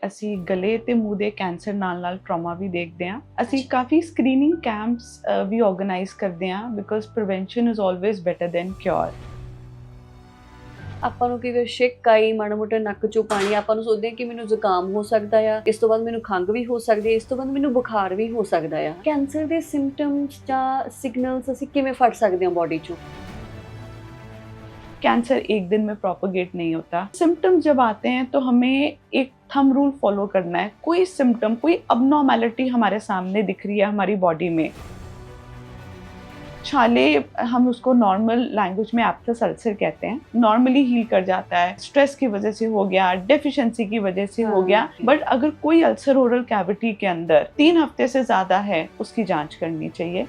ਅਸੀਂ ਗਲੇ ਤੇ ਮੂੰਹ ਦੇ ਕੈਂਸਰ ਨਾਲ ਟਰਾਮਾ ਵੀ ਦੇਖਦੇ ਹਾਂ। ਅਸੀਂ ਕਾਫੀ ਸਕਰੀਨਿੰਗ ਕੈਂਪਸ ਵੀ ਆਰਗੇਨਾਈਜ਼ ਕਰਦੇ ਹਾਂ because prevention is always better than cure. ਆਪਾਂ ਨੂੰ ਕਈ ਵਾਰ ਛਿੱਕ ਆਈ, ਮਾੜਾ ਮੋਟਾ ਨੱਕ ਚੋਂ ਪਾਣੀ, ਆਪਾਂ ਨੂੰ ਸੋਚਦੇ ਹਾਂ ਕਿ ਮੈਨੂੰ ਜ਼ੁਕਾਮ ਹੋ ਸਕਦਾ ਆ, ਇਸ ਤੋਂ ਬਾਅਦ ਮੈਨੂੰ ਖੰਘ ਵੀ ਹੋ ਸਕਦੀ ਹੈ, ਇਸ ਤੋਂ ਬਾਅਦ ਮੈਨੂੰ ਬੁਖਾਰ ਵੀ ਹੋ ਸਕਦਾ ਆ। ਕੈਂਸਰ ਦੇ ਸਿੰਪਟਮਸ ਜਾਂ सिग्नल्स ਅਸੀਂ ਕਿਵੇਂ ਫੜ ਸਕਦੇ ਹਾਂ बॉडी चों? कैंसर एक दिन में प्रोपोगेट नहीं होता। सिम्टम्स जब आते हैं तो हमें एक थंब रूल फॉलो करना है। कोई सिम्टम, कोई अबनॉर्मैलिटी हमारे सामने दिख रही है हमारी बॉडी में, छाले हम उसको नॉर्मल लैंग्वेज में एप्थस अल्सर कहते हैं, नॉर्मली हील कर जाता है। स्ट्रेस की वजह से हो गया, डेफिशिएंसी की वजह से हो गया, बट अगर कोई अल्सर ओरल कैविटी के अंदर 3 हफ्ते से ज़्यादा है, उसकी जांच करनी चाहिए।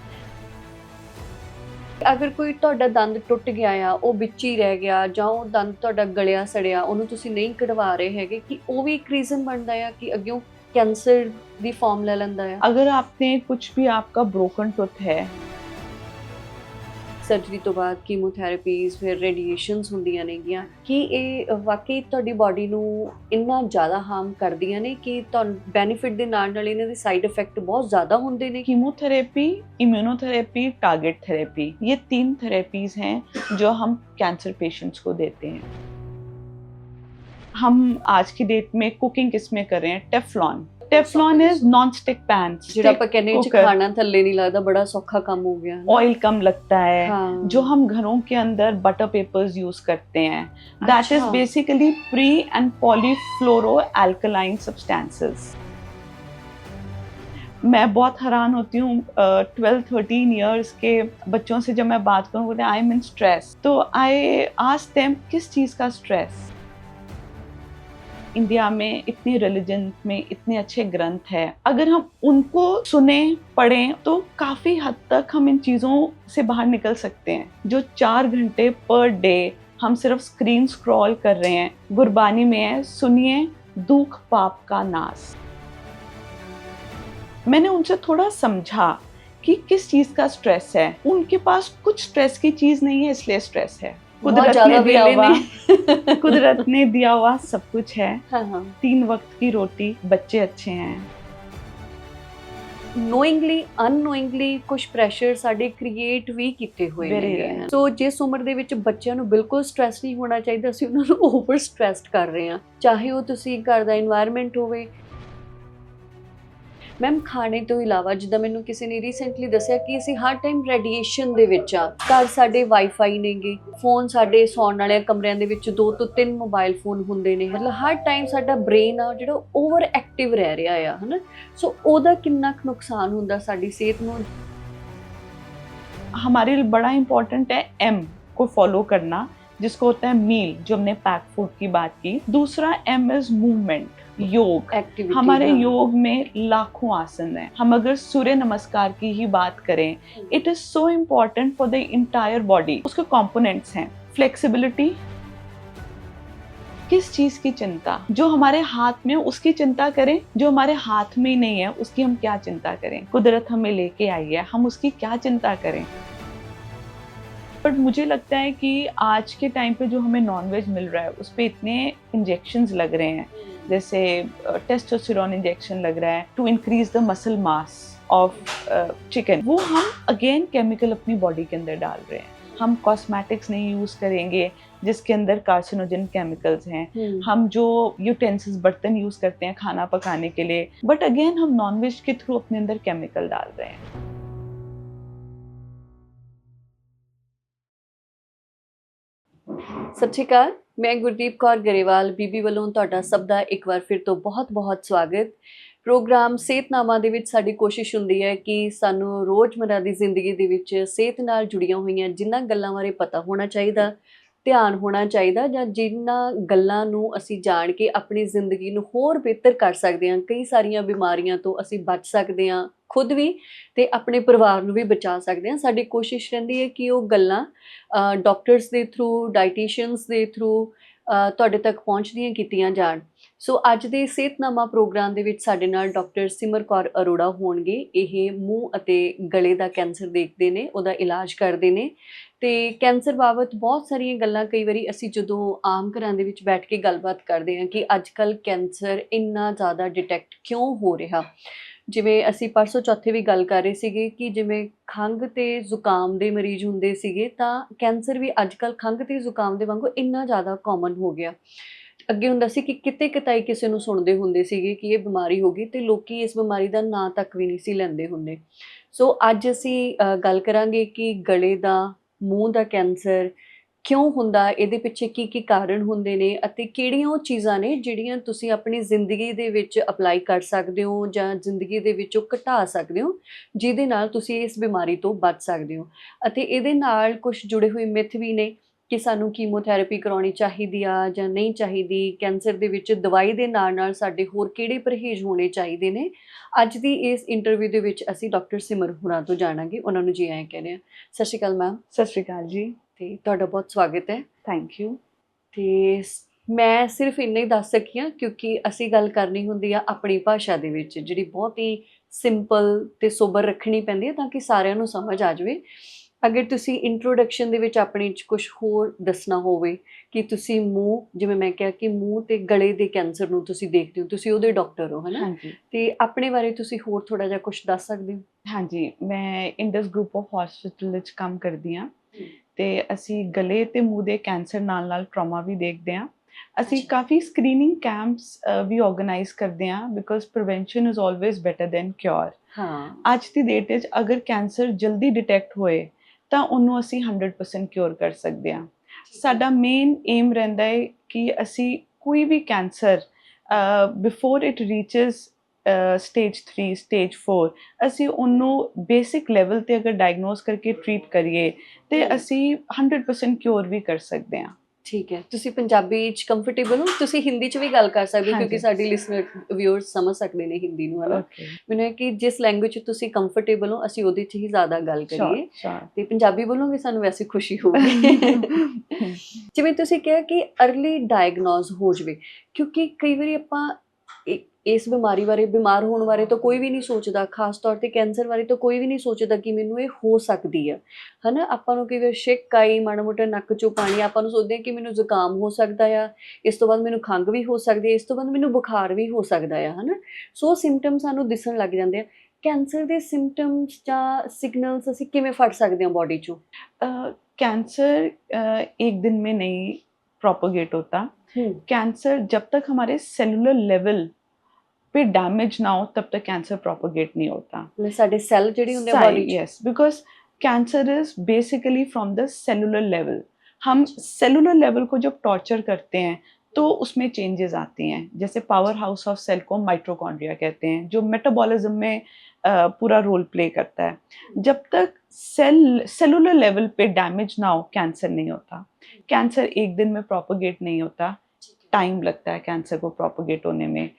अगर कोई ਤੁਹਾਡਾ ਦੰਦ ਟੁੱਟ ਗਿਆ ਆ, ਉਹ ਵਿੱਚ ਹੀ ਰਹਿ ਗਿਆ, ਜਾਂ ਉਹ ਦੰਦ ਤੁਹਾਡਾ ਗਲਿਆ ਸੜਿਆ, ਉਹਨੂੰ ਤੁਸੀਂ ਨਹੀਂ ਕਢਵਾ ਰਹੇ ਹੈਗੇ, ਕਿ ਉਹ ਵੀ ਇੱਕ ਰੀਜ਼ਨ ਬਣਦਾ ਆ ਕਿ ਅੱਗਿਓਂ ਕੈਂਸਰ ਦੀ ਫਾਰਮ ਲੈ ਲੈਂਦਾ ਆ? अगर आपने कुछ भी, आपका ब्रोकन टूथ है, ਸਰਜਰੀ ਤੋਂ ਬਾਅਦ ਕੀਮੋਥੈਰੇਪੀਜ਼, ਫਿਰ ਰੇਡੀਏਸ਼ਨਸ ਹੁੰਦੀਆਂ ਨੇਗੀਆਂ, ਕਿ ਇਹ ਵਾਕਈ ਤੁਹਾਡੀ ਬਾਡੀ ਨੂੰ ਇੰਨਾ ਜ਼ਿਆਦਾ ਹਾਰਮ ਕਰਦੀਆਂ ਨੇ ਕਿ ਤੁਹਾਨੂੰ ਬੈਨੀਫਿਟ ਦੇ ਨਾਲ ਨਾਲ ਇਹਨਾਂ ਦੇ ਸਾਈਡ ਇਫੈਕਟ ਬਹੁਤ ਜ਼ਿਆਦਾ ਹੁੰਦੇ ਨੇ? कीमोथेरेपी, इम्यूनोथेरेपी, टारगेट थेरेपी, ये 3 थेरेपीज हैं जो हम कैंसर पेशेंट्स को देते हैं। हम आज की डेट में कुकिंग किस में कर रहे हैं? Teflon. Teflon is non stick pan, ਜਿਹੜਾ ਆਪਾਂ ਕਹਿੰਦੇ ਹਾਂ ਖਾਣਾ ਥੱਲੇ ਨਹੀਂ ਲੱਗਦਾ, ਬੜਾ ਸੌਖਾ ਕੰਮ ਹੋ ਗਿਆ। ऑयल कम लगता है। हाँ। जो हम घरों के अंदर बटर पेपर्स यूज करते हैं, that is basically pre and polyfluoro alkaline substances. मैं बहुत हैरान होती हूँ 12-13 ईयर्स के बच्चों से जब मैं बात करूँ, बोलते हैं आई एम इन स्ट्रेस, तो आई आस्क देम किस चीज़ का स्ट्रेस। इंडिया में इतनी रिलीजन में इतने अच्छे ग्रंथ है, अगर हम उनको सुने पढ़ें तो काफ़ी हद तक हम इन चीज़ों से बाहर निकल सकते हैं। जो 4 घंटे पर डे हम सिर्फ स्क्रीन स्क्रॉल कर रहे हैं, गुरबानी में है, सुनिए दुख पाप का नाश। मैंने उनसे थोड़ा समझा कि किस चीज़ का स्ट्रेस है। उनके पास कुछ स्ट्रेस की चीज़ नहीं है, इसलिए स्ट्रेस है। कुदरत ने दिया हुआ सब कुछ है। हाँ। 3 वक्त की रोटी, बच्चे अच्छे हैं। ਨੋਇੰਗਲੀ ਅਨਨੋਇੰਗਲੀ ਕੁਝ ਪ੍ਰੈਸ਼ਰ ਸਾਡੇ ਕ੍ਰੀਏਟ ਵੀ ਕੀਤੇ ਹੋਏ ਨੇ। ਸੋ ਜਿਸ ਉਮਰ ਦੇ ਵਿੱਚ ਬੱਚਿਆਂ ਨੂੰ ਬਿਲਕੁਲ ਸਟ੍ਰੈਸ ਨਹੀਂ ਹੋਣਾ ਚਾਹੀਦਾ, ਅਸੀਂ ਉਹਨਾਂ ਨੂੰ ਓਵਰ ਸਟ੍ਰੈਸਡ ਕਰ ਰਹੇ ਹਾਂ, ਚਾਹੇ ਉਹ ਤੁਸੀਂ ਘਰ ਦਾ ਇਨਵਾਇਰਨਮੈਂਟ ਹੋਵੇ। ਮੈਮ, ਖਾਣੇ ਤੋਂ ਇਲਾਵਾ ਜਿੱਦਾਂ ਮੈਨੂੰ ਕਿਸੇ ਨੇ ਰੀਸੈਂਟਲੀ ਦੱਸਿਆ ਕਿ ਅਸੀਂ ਹਰ ਟਾਈਮ ਰੇਡੀਏਸ਼ਨ ਦੇ ਵਿੱਚ ਆ। ਘਰ ਸਾਡੇ ਵਾਈਫਾਈ ਨੇਗੇ, ਫੋਨ ਸਾਡੇ ਸੌਣ ਵਾਲੇ ਕਮਰਿਆਂ ਦੇ ਵਿੱਚ 2 ਤੋਂ 3 ਮੋਬਾਈਲ ਫੋਨ ਹੁੰਦੇ ਨੇ, ਮਤਲਬ ਹਰ ਟਾਈਮ ਸਾਡਾ ਬ੍ਰੇਨ ਆ ਜਿਹੜਾ ਓਵਰ ਐਕਟਿਵ ਰਹਿ ਰਿਹਾ ਆ, ਹੈ ਨਾ। ਸੋ ਉਹਦਾ ਕਿੰਨਾ ਕੁ ਨੁਕਸਾਨ ਹੁੰਦਾ ਸਾਡੀ ਸਿਹਤ ਨੂੰ? हमारे लिए बड़ा इम्पोर्टेंट है M को फॉलो करना, जिसको होता है मील, जो हमने पैक फूड की बात की। दूसरा M इज मूवमेंट, योग, एक्टिविटी। हमारे योग में लाखों आसन हैं। हम अगर सूर्य नमस्कार की ही बात करें, it is so important for the entire body. उसके कंपोनेंट्स हैं फ्लेक्सिबिलिटी, किस चीज की चिंता, जो हमारे हाथ में उसकी चिंता करें, जो हमारे हाथ में नहीं है उसकी हम क्या चिंता करें। कुदरत हमें लेके आई है, हम उसकी क्या चिंता करें। बट मुझे लगता है कि आज के टाइम पे जो हमें नॉनवेज मिल रहा है उस पे इतने इंजेक्शंस लग रहे हैं, जैसे टेस्टोस्टेरोन इंजेक्शन लग रहा है to increase the muscle mass of chicken, वो हम अगेन केमिकल अपनी बॉडी के अंदर डाल रहे हैं। हम कॉस्मेटिक्स नहीं यूज करेंगे जिसके अंदर कार्सिनोजन केमिकल्स हैं। हम जो यूटेंसिल्स, बर्तन यूज करते हैं खाना पकाने के लिए, बट अगेन हम नॉनवेज के थ्रू अपने अंदर केमिकल डाल रहे हैं। ਸਤਿ ਸ਼੍ਰੀ ਅਕਾਲ, ਮੈਂ ਗੁਰਦੀਪ ਕੌਰ ਗਰੇਵਾਲ ਬੀਬੀ ਵੱਲੋਂ ਤੁਹਾਡਾ ਸਭ ਦਾ ਇੱਕ ਵਾਰ ਫਿਰ ਤੋਂ ਬਹੁਤ-ਬਹੁਤ ਸਵਾਗਤ। ਪ੍ਰੋਗਰਾਮ ਸਿਹਤਨਾਮਾ ਦੇ ਵਿੱਚ ਸਾਡੀ ਕੋਸ਼ਿਸ਼ ਹੁੰਦੀ ਹੈ ਕਿ ਸਾਨੂੰ ਰੋਜ਼ਮर्रा ਦੀ ਜ਼ਿੰਦਗੀ ਦੇ ਵਿੱਚ ਸਿਹਤ ਨਾਲ ਜੁੜੀਆਂ ਹੋਈਆਂ ਜਿਨ੍ਹਾਂ ਗੱਲਾਂ ਬਾਰੇ ਪਤਾ ਹੋਣਾ ਚਾਹੀਦਾ, ਧਿਆਨ ਹੋਣਾ ਚਾਹੀਦਾ, ਜਾਂ ਜਿਨ੍ਹਾਂ ਗੱਲਾਂ ਨੂੰ ਅਸੀਂ ਜਾਣ ਕੇ ਆਪਣੀ ਜ਼ਿੰਦਗੀ ਨੂੰ ਹੋਰ ਬਿਹਤਰ ਕਰ ਸਕਦੇ ਹਾਂ, ਕਈ ਸਾਰੀਆਂ ਬਿਮਾਰੀਆਂ ਤੋਂ ਅਸੀਂ ਬਚ ਸਕਦੇ ਹਾਂ, ਖੁਦ ਵੀ ਤੇ ਆਪਣੇ ਪਰਿਵਾਰ ਨੂੰ ਵੀ ਬਚਾ ਸਕਦੇ ਹਾਂ। ਸਾਡੀ ਕੋਸ਼ਿਸ਼ ਰਹਿੰਦੀ ਹੈ ਕਿ ਉਹ ਗੱਲਾਂ ਡਾਕਟਰਸ ਦੇ ਥਰੂ, ਡਾਈਟੀਸ਼ੀਅਨਸ ਦੇ ਥਰੂ ਤੁਹਾਡੇ ਤੱਕ ਪਹੁੰਚਦੀਆਂ ਕੀਤੀਆਂ ਜਾਣ। ਸੋ ਅੱਜ ਦੇ ਸਿਹਤਨਾਮਾ ਪ੍ਰੋਗਰਾਮ ਦੇ ਵਿੱਚ ਸਾਡੇ ਨਾਲ ਡਾਕਟਰ ਸਿਮਰ ਕੌਰ ਅਰੋੜਾ ਹੋਣਗੇ। ਇਹ ਮੂੰਹ ਅਤੇ ਗਲੇ ਦਾ ਕੈਂਸਰ ਦੇਖਦੇ ਨੇ, ਉਹਦਾ ਇਲਾਜ ਕਰਦੇ ਨੇ ਤੇ ਕੈਂਸਰ ਬਾਬਤ ਬਹੁਤ ਸਾਰੀਆਂ ਗੱਲਾਂ ਕਈ ਵਾਰੀ ਅਸੀਂ ਜਦੋਂ ਆਮ ਘਰਾਂ ਦੇ ਵਿੱਚ ਬੈਠ ਕੇ ਗੱਲਬਾਤ ਕਰਦੇ ਹਾਂ ਕਿ ਅੱਜ ਕੱਲ੍ਹ ਕੈਂਸਰ ਇੰਨਾ ਜ਼ਿਆਦਾ ਡਿਟੈਕਟ ਕਿਉਂ ਹੋ ਰਿਹਾ। ਜਿਵੇਂ ਅਸੀਂ ਪਰਸੋਂ ਚੌਥੇ ਵੀ ਗੱਲ ਕਰ ਰਹੇ ਸੀਗੇ ਕਿ ਜਿਵੇਂ ਖੰਘ ਤੇ ਜ਼ੁਕਾਮ ਦੇ ਮਰੀਜ਼ ਹੁੰਦੇ ਸੀਗੇ, ਤਾਂ ਕੈਂਸਰ ਵੀ ਅੱਜ ਕੱਲ੍ਹ ਖੰਘ ਤੇ ਜ਼ੁਕਾਮ ਦੇ ਵਾਂਗੂ ਇੰਨਾ ਜ਼ਿਆਦਾ ਕਾਮਨ ਹੋ ਗਿਆ। ਅੱਗੇ ਹੁੰਦਾ ਸੀ ਕਿ ਕਿਤੇ ਕਿਤਾਈ ਕਿਸੇ ਨੂੰ ਸੁਣਦੇ ਹੁੰਦੇ ਸੀਗੇ ਕਿ ਇਹ ਬਿਮਾਰੀ ਹੋ ਗਈ ਤੇ ਲੋਕੀ ਇਸ ਬਿਮਾਰੀ ਦਾ ਨਾਂ ਤੱਕ ਵੀ ਨਹੀਂ ਸੀ ਲੈਂਦੇ ਹੁੰਦੇ। ਸੋ ਅੱਜ ਅਸੀਂ ਗੱਲ ਕਰਾਂਗੇ ਕਿ ਗਲੇ ਦਾ, ਮੂੰਹ ਦਾ ਕੈਂਸਰ ਕਿਉਂ ਹੁੰਦਾ, ਇਹਦੇ ਪਿੱਛੇ ਕੀ ਕੀ ਕਾਰਨ ਹੁੰਦੇ ਨੇ ਅਤੇ ਕਿਹੜੀਆਂ ਉਹ ਚੀਜ਼ਾਂ ਨੇ ਜਿਹੜੀਆਂ ਤੁਸੀਂ ਆਪਣੀ ਜ਼ਿੰਦਗੀ ਦੇ ਵਿੱਚ ਅਪਲਾਈ ਕਰ ਸਕਦੇ ਹੋ ਜਾਂ ਜ਼ਿੰਦਗੀ ਦੇ ਵਿੱਚੋਂ ਘਟਾ ਸਕਦੇ ਹੋ, ਜਿਹਦੇ ਨਾਲ ਤੁਸੀਂ ਇਸ ਬਿਮਾਰੀ ਤੋਂ ਬਚ ਸਕਦੇ ਹੋ। ਅਤੇ ਇਹਦੇ ਨਾਲ ਕੁਝ ਜੁੜੇ ਹੋਏ ਮਿਥ ਵੀ ਨੇ ਕਿ ਸਾਨੂੰ ਕੀਮੋਥੈਰੇਪੀ ਕਰਾਉਣੀ ਚਾਹੀਦੀ ਆ ਜਾਂ ਨਹੀਂ ਚਾਹੀਦੀ, ਕੈਂਸਰ ਦੇ ਵਿੱਚ ਦਵਾਈ ਦੇ ਨਾਲ ਸਾਡੇ ਹੋਰ ਕਿਹੜੇ ਪਰਹੇਜ਼ ਹੋਣੇ ਚਾਹੀਦੇ ਨੇ। ਅੱਜ ਦੀ ਇਸ ਇੰਟਰਵਿਊ ਦੇ ਵਿੱਚ ਅਸੀਂ ਡਾਕਟਰ ਸਿਮਰ ਹੋਰਾਂ ਤੋਂ ਜਾਣਾਂਗੇ। ਉਹਨਾਂ ਨੂੰ ਜੀ ਆਇਆਂ ਕਹਿੰਦੇ ਹਾਂ। ਸਤਿ ਸ਼੍ਰੀ ਅਕਾਲ ਮੈਮ। ਸਤਿ ਸ਼੍ਰੀ ਅਕਾਲ ਜੀ। ਤੇ ਤੁਹਾਡਾ ਬਹੁਤ ਸਵਾਗਤ ਹੈ। Thank you. ਤੇ ਮੈਂ ਸਿਰਫ ਇੰਨਾ ਹੀ ਦੱਸ ਸਕੀ ਹਾਂ ਕਿਉਂਕਿ ਅਸੀਂ ਗੱਲ ਕਰਨੀ ਹੁੰਦੀ ਆ ਆਪਣੀ ਭਾਸ਼ਾ ਦੇ ਵਿੱਚ, ਜਿਹੜੀ ਬਹੁਤ ਹੀ ਸਿੰਪਲ ਤੇ ਸੋਬਰ ਰੱਖਣੀ ਪੈਂਦੀ ਹੈ ਤਾਂ ਕਿ ਸਾਰਿਆਂ ਨੂੰ ਸਮਝ ਆ ਜਾਵੇ। ਅਗਰ ਤੁਸੀਂ ਇੰਟਰੋਡਕਸ਼ਨ ਦੇ ਵਿੱਚ ਆਪਣੇ 'ਚ ਕੁਝ ਹੋਰ ਦੱਸਣਾ ਹੋਵੇ ਕਿ ਤੁਸੀਂ ਮੂੰਹ, ਜਿਵੇਂ ਮੈਂ ਕਿਹਾ ਕਿ ਮੂੰਹ ਤੇ ਗਲੇ ਦੇ ਕੈਂਸਰ ਨੂੰ ਤੁਸੀਂ ਦੇਖਦੇ ਹੋ, ਤੁਸੀਂ ਉਹਦੇ ਡਾਕਟਰ ਹੋ, ਹੈ ਨਾ? ਹਾਂਜੀ ਤੇ ਆਪਣੇ ਬਾਰੇ ਤੁਸੀਂ ਹੋਰ ਥੋੜਾ ਜਿਹਾ ਕੁਝ ਦੱਸ ਸਕਦੇ ਹੋ? ਹਾਂਜੀ, ਮੈਂ ਇੰਡਸ ਗਰੁੱਪ ਆਫ ਹਸਪੀਟਲ ਵਿੱਚ ਕੰਮ ਕਰਦੀ ਹਾਂ ਤੇ ਅਸੀਂ ਗਲੇ ਤੇ ਮੂੰਹ ਦੇ ਕੈਂਸਰ ਨਾਲ ਟਰਾਮਾ ਵੀ ਦੇਖਦੇ ਹਾਂ। ਅਸੀਂ ਕਾਫੀ ਸਕਰੀਨਿੰਗ ਕੈਂਪਸ ਵੀ ਆਰਗੇਨਾਈਜ਼ ਕਰਦੇ ਹਾਂ because prevention is always better than cure. ਹਾਂ, ਅੱਜ ਦੀ ਡੇਟ ਵਿੱਚ ਅਗਰ ਕੈਂਸਰ ਜਲਦੀ ਡਿਟੈਕਟ ਹੋਏ ਤਾਂ ਉਹਨੂੰ ਅਸੀਂ 100% ਕਿਉਰ ਕਰ ਸਕਦੇ ਹਾਂ। ਸਾਡਾ ਮੇਨ ਏਮ ਰਹਿੰਦਾ ਹੈ ਕਿ ਅਸੀਂ ਕੋਈ ਵੀ cancer before it reaches stage 3 stage 4 ਅਸੀਂ ਉਹਨੂੰ ਬੇਸਿਕ ਲੈਵਲ ਤੇ ਅਗਰ ਡਾਇਗਨੋਸ ਕਰਕੇ ਟ੍ਰੀਟ ਕਰੀਏ ਤੇ ਅਸੀਂ 100% ਕਿਉਰ ਵੀ ਕਰ ਸਕਦੇ ਹਾਂ। ਠੀਕ ਹੈ। ਤੁਸੀਂ ਪੰਜਾਬੀ 'ਚ ਕੰਫਰਟੇਬਲ ਹੋ? ਤੁਸੀਂ ਹਿੰਦੀ 'ਚ ਵੀ ਗੱਲ ਕਰ ਸਕਦੇ ਹੋ ਕਿਉਂਕਿ ਹਾਂਜੀ। ਸਾਡੀ ਲਿਸਨਰ ਵਿਊਅਰਸ ਸਮਝ ਸਕਦੇ ਨੇ ਹਿੰਦੀ ਨੂੰ, ਹੈ ਨਾ? ਓਕੇ, ਮੈਨੂੰ ਹੈ ਕਿ ਜਿਸ ਲੈਂਗੁਏਜ 'ਚ ਤੁਸੀਂ ਕੰਫਰਟੇਬਲ ਹੋ ਅਸੀਂ ਉਹਦੇ 'ਚ ਹੀ ਜ਼ਿਆਦਾ ਗੱਲ ਕਰੀਏ। ਸ਼ੋਰ ਤੇ ਪੰਜਾਬੀ ਬੋਲੋਗੇ ਸਾਨੂੰ ਵੈਸੇ ਖੁਸ਼ੀ ਹੋਊਗੀ। ਜਿਵੇਂ ਤੁਸੀਂ ਕਿਹਾ ਕਿ ਅਰਲੀ ਡਾਇਗਨੋਸ ਹੋ ਜਾਵੇ, ਕਿਉਂਕਿ ਕਈ ਵਾਰੀ ਆਪਾਂ ਇਸ ਬਿਮਾਰੀ ਬਾਰੇ, ਬਿਮਾਰ ਹੋਣ ਬਾਰੇ ਤਾਂ ਕੋਈ ਵੀ ਨਹੀਂ ਸੋਚਦਾ, ਖਾਸ ਤੌਰ ਤੇ ਕੈਂਸਰ ਬਾਰੇ ਤਾਂ ਕੋਈ ਵੀ ਨਹੀਂ ਸੋਚਦਾ ਕਿ ਮੈਨੂੰ ਇਹ ਹੋ ਸਕਦੀ ਹੈ, ਹਨਾ? ਆਪਾਂ ਨੂੰ ਕਈ ਵਾਰ ਛਿੱਕ ਆਈ, ਮਾੜਾ ਮੋਟਾ ਨੱਕ 'ਚੋਂ ਪਾਣੀ, ਆਪਾਂ ਨੂੰ ਸੋਚਦੇ ਹਾਂ ਕਿ ਮੈਨੂੰ ਜ਼ੁਕਾਮ ਹੋ ਸਕਦਾ ਆ, ਇਸ ਤੋਂ ਬਾਅਦ ਮੈਨੂੰ ਖੰਘ ਵੀ ਹੋ ਸਕਦੀ ਹੈ, ਇਸ ਤੋਂ ਬਾਅਦ ਮੈਨੂੰ ਬੁਖਾਰ ਵੀ ਹੋ ਸਕਦਾ ਆ, ਹਨਾ? ਸੋ ਸਿੰਪਟਮ ਸਾਨੂੰ ਦਿਸਣ ਲੱਗ ਜਾਂਦੇ ਆ। ਕੈਂਸਰ ਦੇ ਸਿੰਪਟਮਸ ਜਾਂ ਸਿਗਨल्स ਅਸੀਂ ਕਿਵੇਂ ਫੜ ਸਕਦੇ ਹਾਂ ਬॉडी 'ਚੋਂ? कैंसर एक दिन में नहीं प्रोपोगेट होता। कैंसर जब तक हमारे सेलुलर लेवल पे डैमेज ना हो तब तक कैंसर प्रोपोगेट नहीं होता। ਮਤਲਬ ਸਾਡੇ ਸੈੱਲ ਜਿਹੜੇ ਹੁੰਦੇ ਆ ਬॉडी 'ਚ? Yes, because cancer is basically from the cellular level. हम सेलुलर लेवल को जब टॉर्चर करते हैं तो उसमें चेंजेस आती हैं। जैसे पावर हाउस ऑफ सेल को माइटोकॉन्ड्रिया कहते हैं, जो मेटाबॉलिज्म में पूरा रोल प्ले करता है। जब तक सेलुलर लेवल पे डैमेज ना हो कैंसर नहीं होता। कैंसर एक दिन में प्रोपोगेट नहीं होता, टाइम लगता है कैंसर को प्रोपोगेट होने में।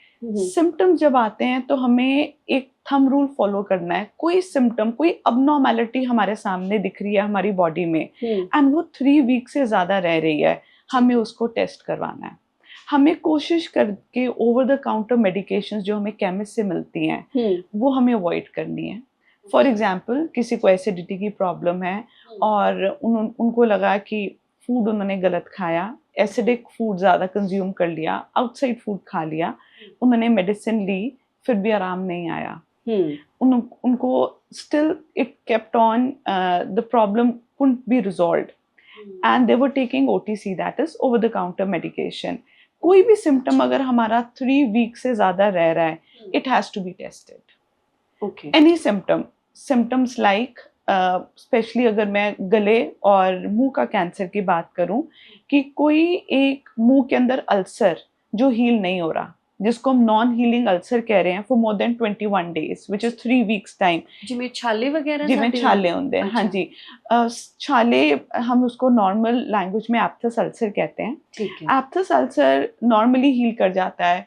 सिम्टम्स जब आते हैं तो हमें एक थंब रूल फॉलो करना है। कोई सिम्टम, कोई अबनॉर्मैलिटी हमारे सामने दिख रही है हमारी बॉडी में एंड वो 3 वीक से ज़्यादा रह रही है, हमें उसको टेस्ट करवाना है। हमें कोशिश करके ओवर द काउंटर मेडिकेशंस जो हमें केमिस्ट से मिलती हैं वो हमें अवॉइड करनी है। फॉर एग्जांपल, किसी को एसिडिटी की प्रॉब्लम है और उनको लगा कि फूड उन्होंने गलत खाया, एसिडिक फूड ज़्यादा कंज्यूम कर लिया, आउटसाइड फूड खा लिया, उन्होंने मेडिसिन ली, फिर भी आराम नहीं आया, उनको still it kept on, the problem couldn't B resolved and they were taking OTC, that is over the counter medication. कोई भी सिम्टम अगर हमारा 3 वीक से ज़्यादा रह रहा है, it has to be tested. Okay. Any symptoms like specially अगर मैं गले और मुंह का कैंसर की बात करूं कि कोई एक मुंह के अंदर अल्सर जो हील नहीं हो रहा, जिसको हम नॉन हीलिंग अल्सर कह रहे हैं, for more than 21 days which is 3 weeks time। जिमें छाले वगैरह जिमें छाले होंगे हैं, हाँ जी। छाले हम उसको नॉर्मल लैंग्वेज में एप्थस अल्सर कहते हैं। ठीक है। एप्थस अल्सर नॉर्मली हील कर जाता है।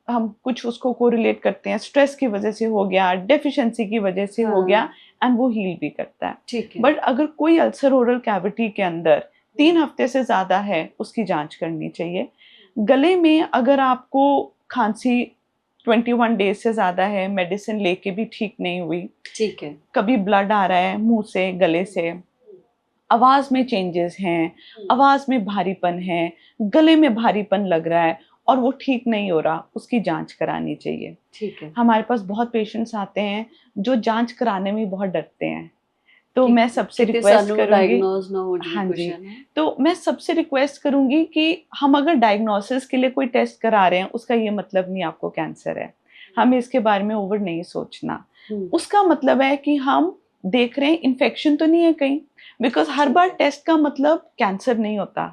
हम कुछ उसको कोरिलेट करते हैं, स्ट्रेस की वजह से हो गया, डेफिशिएंसी की वजह से हो गया, एंड वो हील भी करता है। ठीक है। बट अगर कोई अल्सर ओरल कैविटी के अंदर 3 हफ्ते से ज़्यादा है, उसकी जांच करनी चाहिए। गले में अगर आपको खांसी 21 डेज से ज़्यादा है, मेडिसिन लेके भी ठीक नहीं हुई, ठीक है, कभी ब्लड आ रहा है मुंह से, गले से, आवाज़ में चेंजेस हैं, आवाज़ में भारीपन है, गले में भारीपन लग रहा है और वो ठीक नहीं हो रहा, उसकी जांच करानी चाहिए। ठीक है, हमारे पास बहुत पेशेंट्स आते हैं जो जांच कराने में बहुत डरते हैं, तो कि मैं सबसे किਤੇ रिक्वेस्ट ਸਾਨੂੰ करूंगी, डायग्नोज ना हो जाए हाँ कुछ, जी, है ना? तो मैं सबसे रिक्वेस्ट करूंगी कि हम अगर डायग्नोसिस के लिए कोई टेस्ट करा रहे हैं, उसका ये मतलब नहीं आपको कैंसर है, हमें इसके बारे में ओवर नहीं सोचना। हम्म, उसका मतलब है कि हम देख रहे हैं इन्फेक्शन तो नहीं है कहीं, बिकॉज हर बार टेस्ट का मतलब कैंसर नहीं होता।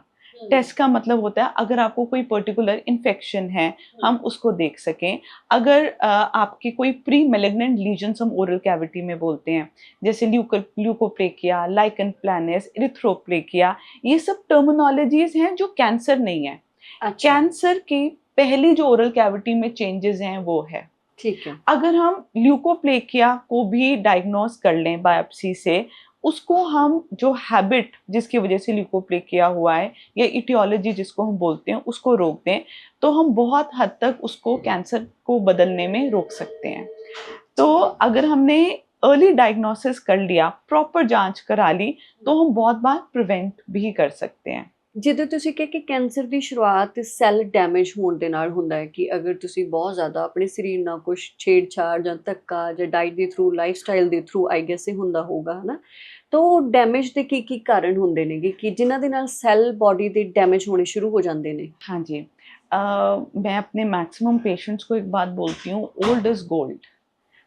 टेस्ट का मतलब होता है अगर आपको कोई पर्टिकुलर इन्फेक्शन है, हम उसको देख सकें। अगर आपकी कोई प्री मेलिग्नेंट लीजन्स, हम ओरल कैविटी में बोलते हैं, जैसे ल्यूकोप्लेकिया, लाइकन प्लैनस, एरिथ्रोप्लेकिया, ये सब टर्मिनोलॉजीज हैं जो कैंसर नहीं है। अच्छा, कैंसर की पहली जो ओरल कैविटी में चेंजेस हैं वो है। ठीक है, अगर हम ल्यूकोप्लेकिया को भी डायग्नोस कर लें बायोप्सी से, उसको हम जो हैबिट जिसकी वजह से ल्यूकोप्लेकिया हुआ है या इटियोलॉजी जिसको हम बोलते हैं उसको रोक दें, तो हम बहुत हद तक उसको कैंसर को बदलने में रोक सकते हैं। तो ठीक है। अगर हमने अर्ली डायग्नोसिस कर लिया, प्रॉपर जांच करा ली, तो हम बहुत बार प्रिवेंट भी कर सकते हैं। ਜਦੋਂ ਤੁਸੀਂ ਕਿਹਾ ਕਿ ਕੈਂਸਰ ਦੀ ਸ਼ੁਰੂਆਤ ਸੈੱਲ ਡੈਮੇਜ ਹੋਣ ਦੇ ਨਾਲ ਹੁੰਦਾ ਹੈ ਕਿ ਅਗਰ ਤੁਸੀਂ ਬਹੁਤ ਜ਼ਿਆਦਾ ਆਪਣੇ ਸਰੀਰ ਨਾਲ ਕੁਝ ਛੇੜਛਾੜ ਜਾਂ ਧੱਕਾ ਜਾਂ ਡਾਈਟ ਦੇ ਥਰੂ, ਲਾਈਫਸਟਾਈਲ ਦੇ ਥਰੂ ਆਈ ਗੈਸ ਇਹ ਹੁੰਦਾ ਹੋਊਗਾ, ਹਨਾ? ਤਾਂ ਉਹ ਡੈਮੇਜ ਦੇ ਕੀ ਕੀ ਕਾਰਨ ਹੁੰਦੇ ਨੇਗੇ ਕਿ ਜਿਨ੍ਹਾਂ ਦੇ ਨਾਲ ਸੈੱਲ ਬੋਡੀ ਦੇ ਡੈਮੇਜ ਹੋਣੇ ਸ਼ੁਰੂ ਹੋ ਜਾਂਦੇ ਨੇ? हाँ जी, मैं अपने मैक्सिमम पेशेंट्स को एक बात बोलती हूँ, old is gold.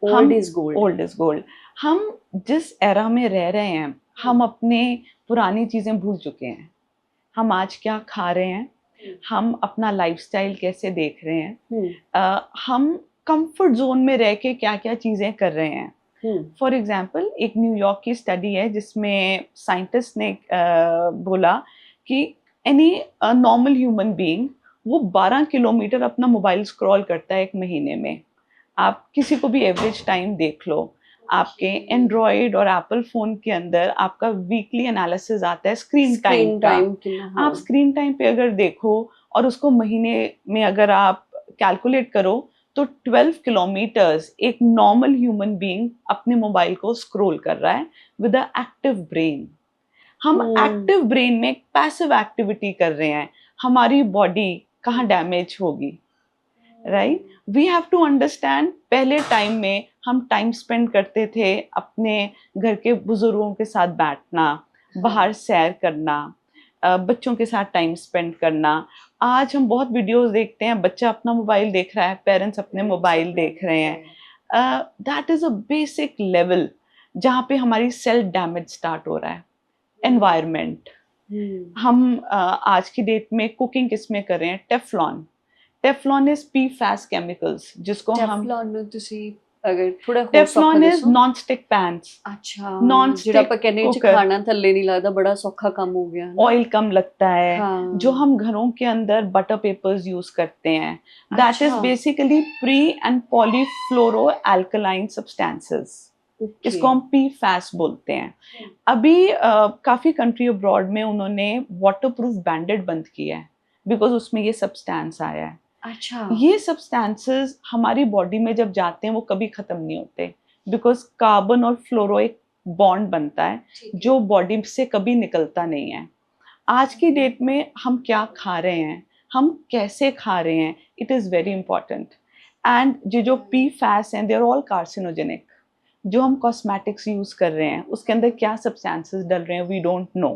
Old is gold. Old is gold. हम जिस एरा में रह रहे हैं, हम अपने पुरानी चीजें भूल चुके हैं। हम आज क्या खा रहे हैं, हम अपना लाइफस्टाइल कैसे देख रहे हैं, हम कंफर्ट जोन में रह के क्या क्या चीजें कर रहे हैं। फॉर एग्जाम्पल, एक न्यूयॉर्क की स्टडी है जिसमें साइंटिस्ट ने बोला कि एनी नॉर्मल ह्यूमन बीइंग वो 12 किलोमीटर अपना मोबाइल स्क्रॉल करता है एक महीने में। आप किसी को भी एवरेज टाइम देख लो, आपके एंड्रॉयड और एप्पल फोन के अंदर आपका वीकली एनालिसिस आता है स्क्रीन टाइम का। आप स्क्रीन टाइम पे अगर देखो और उसको महीने में अगर आप कैलकुलेट करो, तो 12 किलोमीटर्स एक नॉर्मल ह्यूमन बीइंग अपने मोबाइल को स्क्रॉल कर रहा है विद अ एक्टिव ब्रेन। हम एक्टिव ब्रेन में पैसिव एक्टिविटी कर रहे हैं, हमारी बॉडी कहाँ डैमेज होगी, right? We have to understand, पहले टाइम में हम टाइम स्पेंड करते थे अपने घर के बुजुर्गों के साथ बैठना, बाहर सैर करना, बच्चों के साथ टाइम स्पेंड करना। आज हम बहुत वीडियोस देखते हैं, बच्चा अपना मोबाइल देख रहा है, पेरेंट्स अपने मोबाइल देख रहे हैं। That is a basic level जहाँ पे हमारी सेल्फ डैमेज स्टार्ट हो रहा है। एनवायरनमेंट, हम आज की डेट में कुकिंग किस में कर रहे हैं? Teflon. Teflon is PFAS chemicals, जिसको हम ਟੈਫਲੌਨ ਨੂੰ ਤੁਸੀਂ ਅਗਰ ਥੋੜਾ ਹੋਰ ਸੌਖਾ टेफ्लॉन इज ਦੱਸੋ? नॉन स्टिक पैंस, ਅੱਛਾ, नॉन ਜਿਹੜਾ ਆਪਾਂ स्टिक ਕਹਿੰਦੇ ਇਹ 'ਚ कुकर, ਖਾਣਾ थल्ले नहीं लगता, बड़ा सौखा काम हो गया, है ना? ऑयल कम लगता है। हाँ। जो हम घरों के अंदर बटर पेपर्स यूज करते हैं, दैट इज अच्छा। Basically pre and polyfluoro alkaline substances, okay. इसको हम PFAS बोलते हैं। अभी काफी कंट्री अब्रॉड में उन्होंने वाटरप्रूफ बैंडेड बंद किया है, बिकॉज उसमें ये सब्सटेंस आया है। अच्छा। ये सब्सटेंसेस हमारी बॉडी में जब जाते हैं वो कभी खत्म नहीं होते, बिकॉज कार्बन और फ्लोरो एक बॉन्ड बनता है जो बॉडी से कभी निकलता नहीं है। आज की डेट में हम क्या खा रहे हैं, हम कैसे खा रहे हैं, it is very important. And जो PFAS हैं, दे आर ऑल कार्सिनोजेनिक। जो हम कॉस्मेटिक्स यूज़ कर रहे हैं उसके अंदर क्या सब्सटेंसेस डल रहे हैं, वी डोंट नो।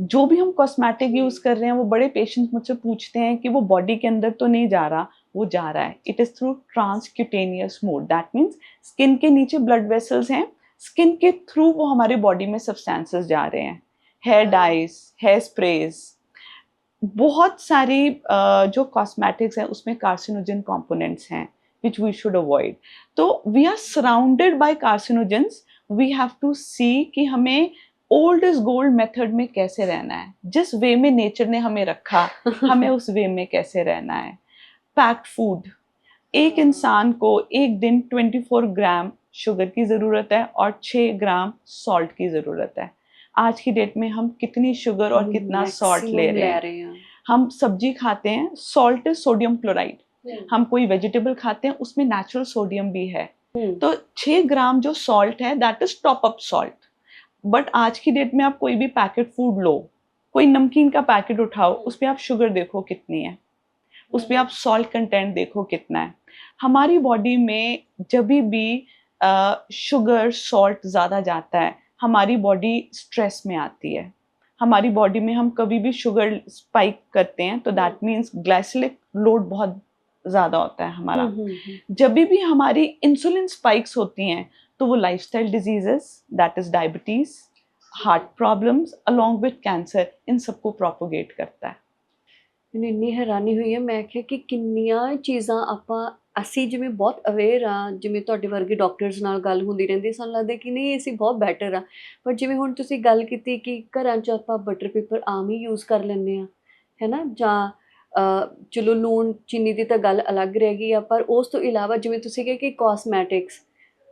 जो भी हम कॉस्मेटिक यूज़ कर रहे हैं, वो बड़े पेशेंट्स मुझसे पूछते हैं कि वो बॉडी के अंदर तो नहीं जा रहा, वो जा रहा है। It is through transcutaneous mode, that means skin के नीचे ब्लड वेसल्स हैं, स्किन के थ्रू वो हमारी बॉडी में सब्सटेंसेस जा रहे हैं। हेयर डाइज, हेयर स्प्रेज, बहुत सारी जो कॉस्मेटिक्स हैं उसमें कार्सिनोजन कंपोनेंट्स हैं which we should avoid। तो we are surrounded by carcinogens, we have to see कि हमें ओल्ड इज गोल्ड मेथड में कैसे रहना है, जिस वे में नेचर ने हमें रखा हमें उस वे में कैसे रहना है। पैक्ड फूड, एक इंसान को एक दिन 24 ग्राम शुगर की ज़रूरत है और 6 ग्राम सॉल्ट की ज़रूरत है। आज की डेट में हम कितनी शुगर और कितना सॉल्ट ले रहे हैं। हम सब्जी खाते हैं, सॉल्ट इज सोडियम क्लोराइड। हम कोई वेजिटेबल खाते हैं, उसमें नेचुरल सोडियम भी है। तो 6 ग्राम जो सॉल्ट है that is top up salt. But आज की डेट में आप कोई भी पैकेट फूड लो, कोई नमकीन का पैकेट उठाओ, उस पर आप शुगर देखो कितनी है, उस पर आप सॉल्ट कंटेंट देखो कितना है। हमारी बॉडी में जब भी शुगर सॉल्ट ज़्यादा जाता है, हमारी बॉडी स्ट्रेस में आती है। हमारी बॉडी में हम कभी भी शुगर स्पाइक करते हैं तो दैट मीन्स ग्लाइसेमिक लोड बहुत ज़्यादा होता है हमारा। जब भी हमारी इंसुलिन स्पाइक्स होती हैं तो वो lifestyle diseases, that is diabetes, heart problems along with cancer, इन सबको प्रोपोगेट करता है। ਮੈਨੂੰ ਇੰਨੀ ਹੈਰਾਨੀ ਹੋਈ ਹੈ, ਮੈਂ ਕਿਹਾ ਕਿ ਕਿੰਨੀਆਂ ਚੀਜ਼ਾਂ ਅਸੀਂ ਜਿਵੇਂ ਬਹੁਤ ਅਵੇਅਰ ਆ, ਜਿਵੇਂ ਤੁਹਾਡੇ ਵਰਗੇ ਡਾਕਟਰਸ ਨਾਲ ਗੱਲ ਹੁੰਦੀ ਰਹਿੰਦੀ, ਸਾਨੂੰ ਲੱਗਦਾ ਕਿ ਨਹੀਂ ਅਸੀਂ ਬਹੁਤ ਬੈਟਰ ਆ। ਪਰ ਜਿਵੇਂ ਹੁਣ ਤੁਸੀਂ ਗੱਲ ਕੀਤੀ ਕਿ ਘਰਾਂ 'ਚ ਆਪਾਂ ਬਟਰ ਪੇਪਰ ਆਮ ਹੀ ਯੂਜ਼ ਕਰ ਲੈਂਦੇ ਹਾਂ, ਹੈ ਨਾ, ਜਾਂ ਚਲੋ ਲੂਣ ਚੀਨੀ ਦੀ ਤਾਂ ਗੱਲ ਅਲੱਗ ਰਹਿ ਗਈ ਆ, ਪਰ ਉਸ ਤੋਂ ਇਲਾਵਾ ਜਿਵੇਂ ਤੁਸੀਂ ਕਿਹਾ ਕਿ ਕਾਸਮੈਟਿਕਸ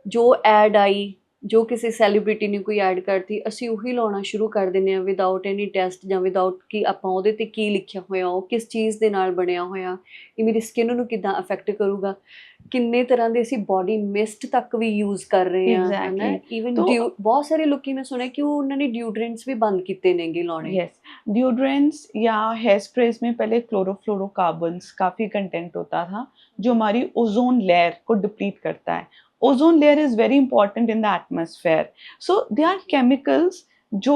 ਜੋ ਐਡ ਆਈ, ਜੋ ਕਿਸੇ ਸੈਲੀਬ੍ਰਿਟੀ ਨੇ ਕੋਈ ਐਡ ਕਰਤੀ, ਅਸੀਂ ਉਹੀ ਲਾਉਣਾ ਸ਼ੁਰੂ ਕਰ ਦਿੰਦੇ ਹਾਂ ਵਿਦਆਊਟ ਐਨੀ ਟੈਸਟ, ਜਾਂ ਵਿਦਆਊਟ ਕਿ ਆਪਾਂ ਉਹਦੇ 'ਤੇ ਕੀ ਲਿਖਿਆ ਹੋਇਆ, ਉਹ ਕਿਸ ਚੀਜ਼ ਦੇ ਨਾਲ ਬਣਿਆ ਹੋਇਆ, ਇਹ ਮੇਰੀ ਸਕਿਨ ਨੂੰ ਕਿੱਦਾਂ ਅਫੈਕਟ ਕਰੂਗਾ। ਕਿੰਨੇ ਤਰ੍ਹਾਂ ਦੇ ਅਸੀਂ ਬੋਡੀ ਮਿਸਟ ਤੱਕ ਵੀ ਯੂਜ਼ ਕਰ ਰਹੇ ਹਾਂ, ਹੈ ਨਾ। ਈਵਨ ਬਹੁਤ ਸਾਰੇ ਲੋਕੀ ਮੈਂ ਸੁਣਿਆ ਕਿ ਉਹਨਾਂ ਨੇ ਡਿਓਡਰੈਂਟਸ ਵੀ ਬੰਦ ਕੀਤੇ ਨੇਗੇ ਲਾਉਣੇ। यस, डिओड्रेंट्स या हेयर स्प्रेज में पहले क्लोरोफ्लोरोकार्बन्स काफ़ी कंटेंट होता था जो हमारी ओजोन लेयर को डिप्लीट करता है। Ozone layer is very important in the atmosphere, so they are chemicals जो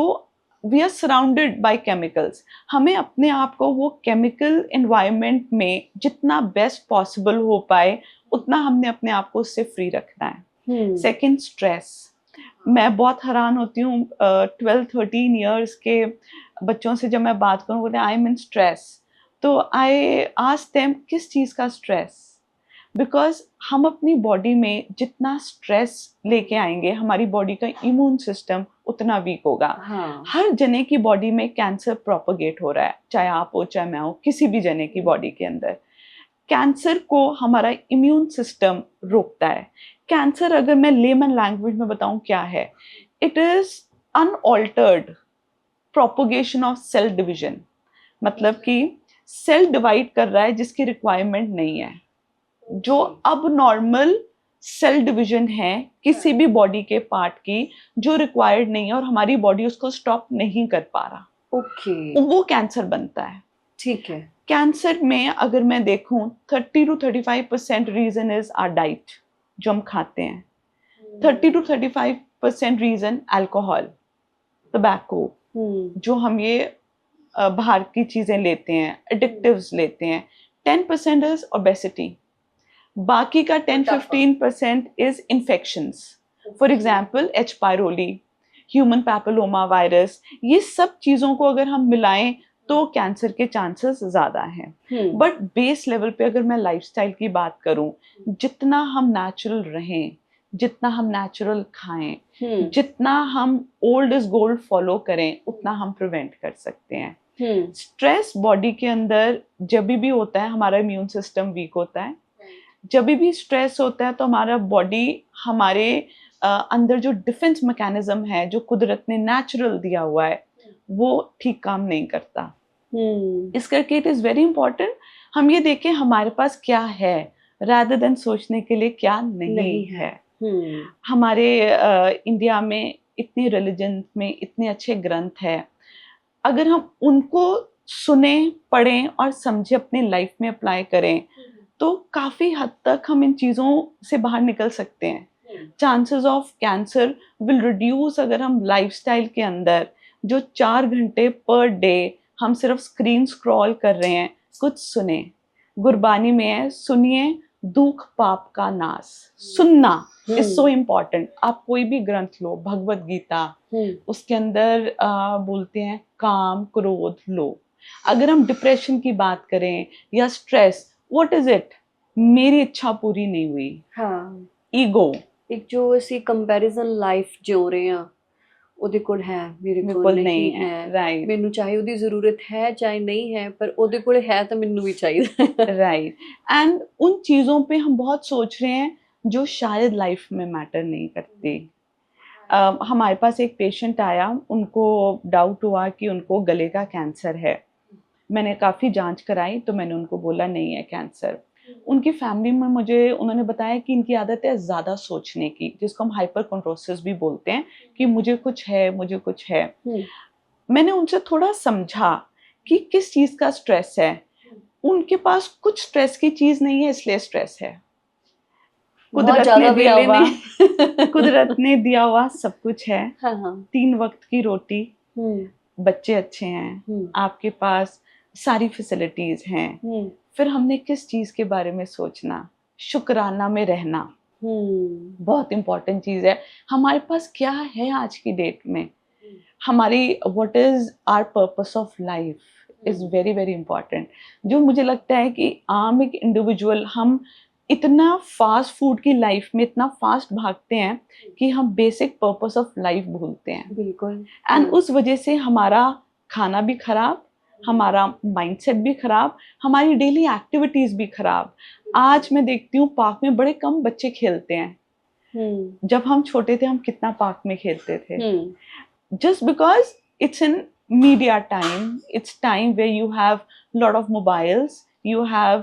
we are surrounded by chemicals. हमें अपने आप को वो केमिकल एनवायरनमेंट में जितना बेस्ट पॉसिबल हो पाए उतना हमने अपने आप को उससे फ्री रखना है। Second, stress. मैं बहुत हैरान होती हूँ 12-13 ईयर्स के बच्चों से जब मैं बात करूँ, बोलते आई एम इन स्ट्रेस, तो आई आस्क देम किस चीज़ का स्ट्रेस, बिकॉज हम अपनी बॉडी में जितना स्ट्रेस लेके आएंगे हमारी बॉडी का इम्यून सिस्टम उतना वीक होगा। हर जने की बॉडी में कैंसर प्रोपोगेट हो रहा है, चाहे आप हो चाहे मैं हो, किसी भी जने की बॉडी के अंदर कैंसर को हमारा इम्यून सिस्टम रोकता है। कैंसर, अगर मैं लेमन लैंग्वेज में बताऊं क्या है, it is unaltered propagation of cell division. मतलब कि सेल डिवाइड कर रहा है जिसकी रिक्वायरमेंट नहीं है, जो अब नॉर्मल सेल डिवीजन है किसी भी बॉडी के पार्ट की जो रिक्वायर्ड नहीं है और हमारी बॉडी उसको स्टॉप नहीं कर पा रहा, वो कैंसर बनता है। ठीक है। कैंसर में अगर मैं देखूं 30-35% रीजन इज आर डाइट, जो हम खाते हैं। 30-35% रीजन अल्कोहल, टबैको, जो हम ये बाहर की चीजें लेते हैं, एडिक्टिव्स लेते हैं। 10% इज ओबेसिटी, बाकी का 10-15% is infections. For example H pylori, human papilloma virus, ये सब चीजों को अगर हम मिलाएं तो कैंसर के चांसेस ज्यादा हैं। बट बेस लेवल पे अगर मैं लाइफस्टाइल की बात करूं, जितना हम नेचुरल रहें, जितना हम नेचुरल खाएं, जितना हम ओल्ड इज गोल्ड फॉलो करें, उतना हम प्रिवेंट कर सकते हैं। स्ट्रेस बॉडी के अंदर जब भी होता है हमारा इम्यून सिस्टम वीक होता है। जब भी स्ट्रेस होता है तो हमारा बॉडी हमारे अंदर जो डिफेंस मैकेनिज्म है जो कुदरत ने नेचुरल दिया हुआ है वो ठीक काम नहीं करता। इस करके इट इज वेरी इंपॉर्टेंट हम ये देखें हमारे पास क्या है, रादर देन सोचने के लिए क्या नहीं है। हमारे इंडिया में इतने रिलीजन में इतने अच्छे ग्रंथ है, अगर हम उनको सुने, पढ़ें और समझे, अपने लाइफ में अप्लाई करें तो काफी हद तक हम इन चीजों से बाहर निकल सकते हैं। Chances of cancer will reduce अगर हम लाइफस्टाइल के अंदर जो 4 घंटे पर डे हम सिर्फ स्क्रीन स्क्रॉल कर रहे हैं, कुछ सुने। गुरबानी में है, सुनिए दुख पाप का नाश। सुनना इज सो इम्पॉर्टेंट। आप कोई भी ग्रंथ लो, भगवत गीता, उसके अंदर बोलते हैं काम क्रोध लो। अगर हम डिप्रेशन की बात करें या स्ट्रेस, व्हाट इज इट, मेरी इच्छा पूरी नहीं हुई, ईगो, एक जो ऐसी कंपैरिजन लाइफ जो रहे हैं ਉਹਦੇ ਕੋਲ ਹੈ, ਮੇਰੇ ਕੋਲ ਨਹੀਂ ਹੈ, ਰਾਈਟ, ਮੈਨੂੰ ਚਾਹੇ ਉਹਦੀ ਜ਼ਰੂਰਤ ਹੈ ਚਾਹੇ नहीं है, पर ਉਹਦੇ ਕੋਲ ਹੈ ਤਾਂ ਮੈਨੂੰ ਵੀ ਚਾਹੀਦਾ, राइट। एंड उन चीज़ों पे हम बहुत सोच रहे हैं जो शायद लाइफ में मैटर नहीं करती। हमारे पास एक पेशेंट आया, उनको डाउट हुआ कि उनको गले का कैंसर है। मैंने काफ़ी जांच कराई तो मैंने उनको बोला नहीं है कैंसर। उनकी फैमिली में उन्होंने बताया कि इनकी आदत है ज़्यादा सोचने की, जिसको हम हाइपरकॉन्ड्रोसिस भी बोलते हैं, कि मुझे कुछ है, मुझे कुछ है। मैंने उनसे थोड़ा समझा कि किस चीज़ का स्ट्रेस है। उनके पास कुछ स्ट्रेस की चीज़ नहीं है, इसलिए स्ट्रेस है। कुदरत ने दिया हुआ सब कुछ है। हाँ। 3 वक्त की रोटी, बच्चे अच्छे हैं, आपके पास सारी फैसिलिटीज हैं, फिर हमने किस चीज के बारे में सोचना? शुक्राना में रहना बहुत इंपॉर्टेंट चीज है। हमारे पास क्या है आज की डेट में, हमारी what is our purpose of life is very very important. जो मुझे लगता है कि आम एक इंडिविजुअल हम इतना फास्ट फूड की लाइफ में इतना फास्ट भागते हैं कि हम बेसिक पर्पस ऑफ लाइफ भूलते हैं। बिल्कुल। एंड उस वजह से हमारा खाना भी खराब, हमारा माइंडसेट भी खराब, हमारी डेली एक्टिविटीज भी खराब। आज मैं देखती हूँ पार्क में बड़े कम बच्चे खेलते हैं। जब हम छोटे थे हम कितना पार्क में खेलते थे। Just because it's in media time, it's time where you have lot of mobiles, you have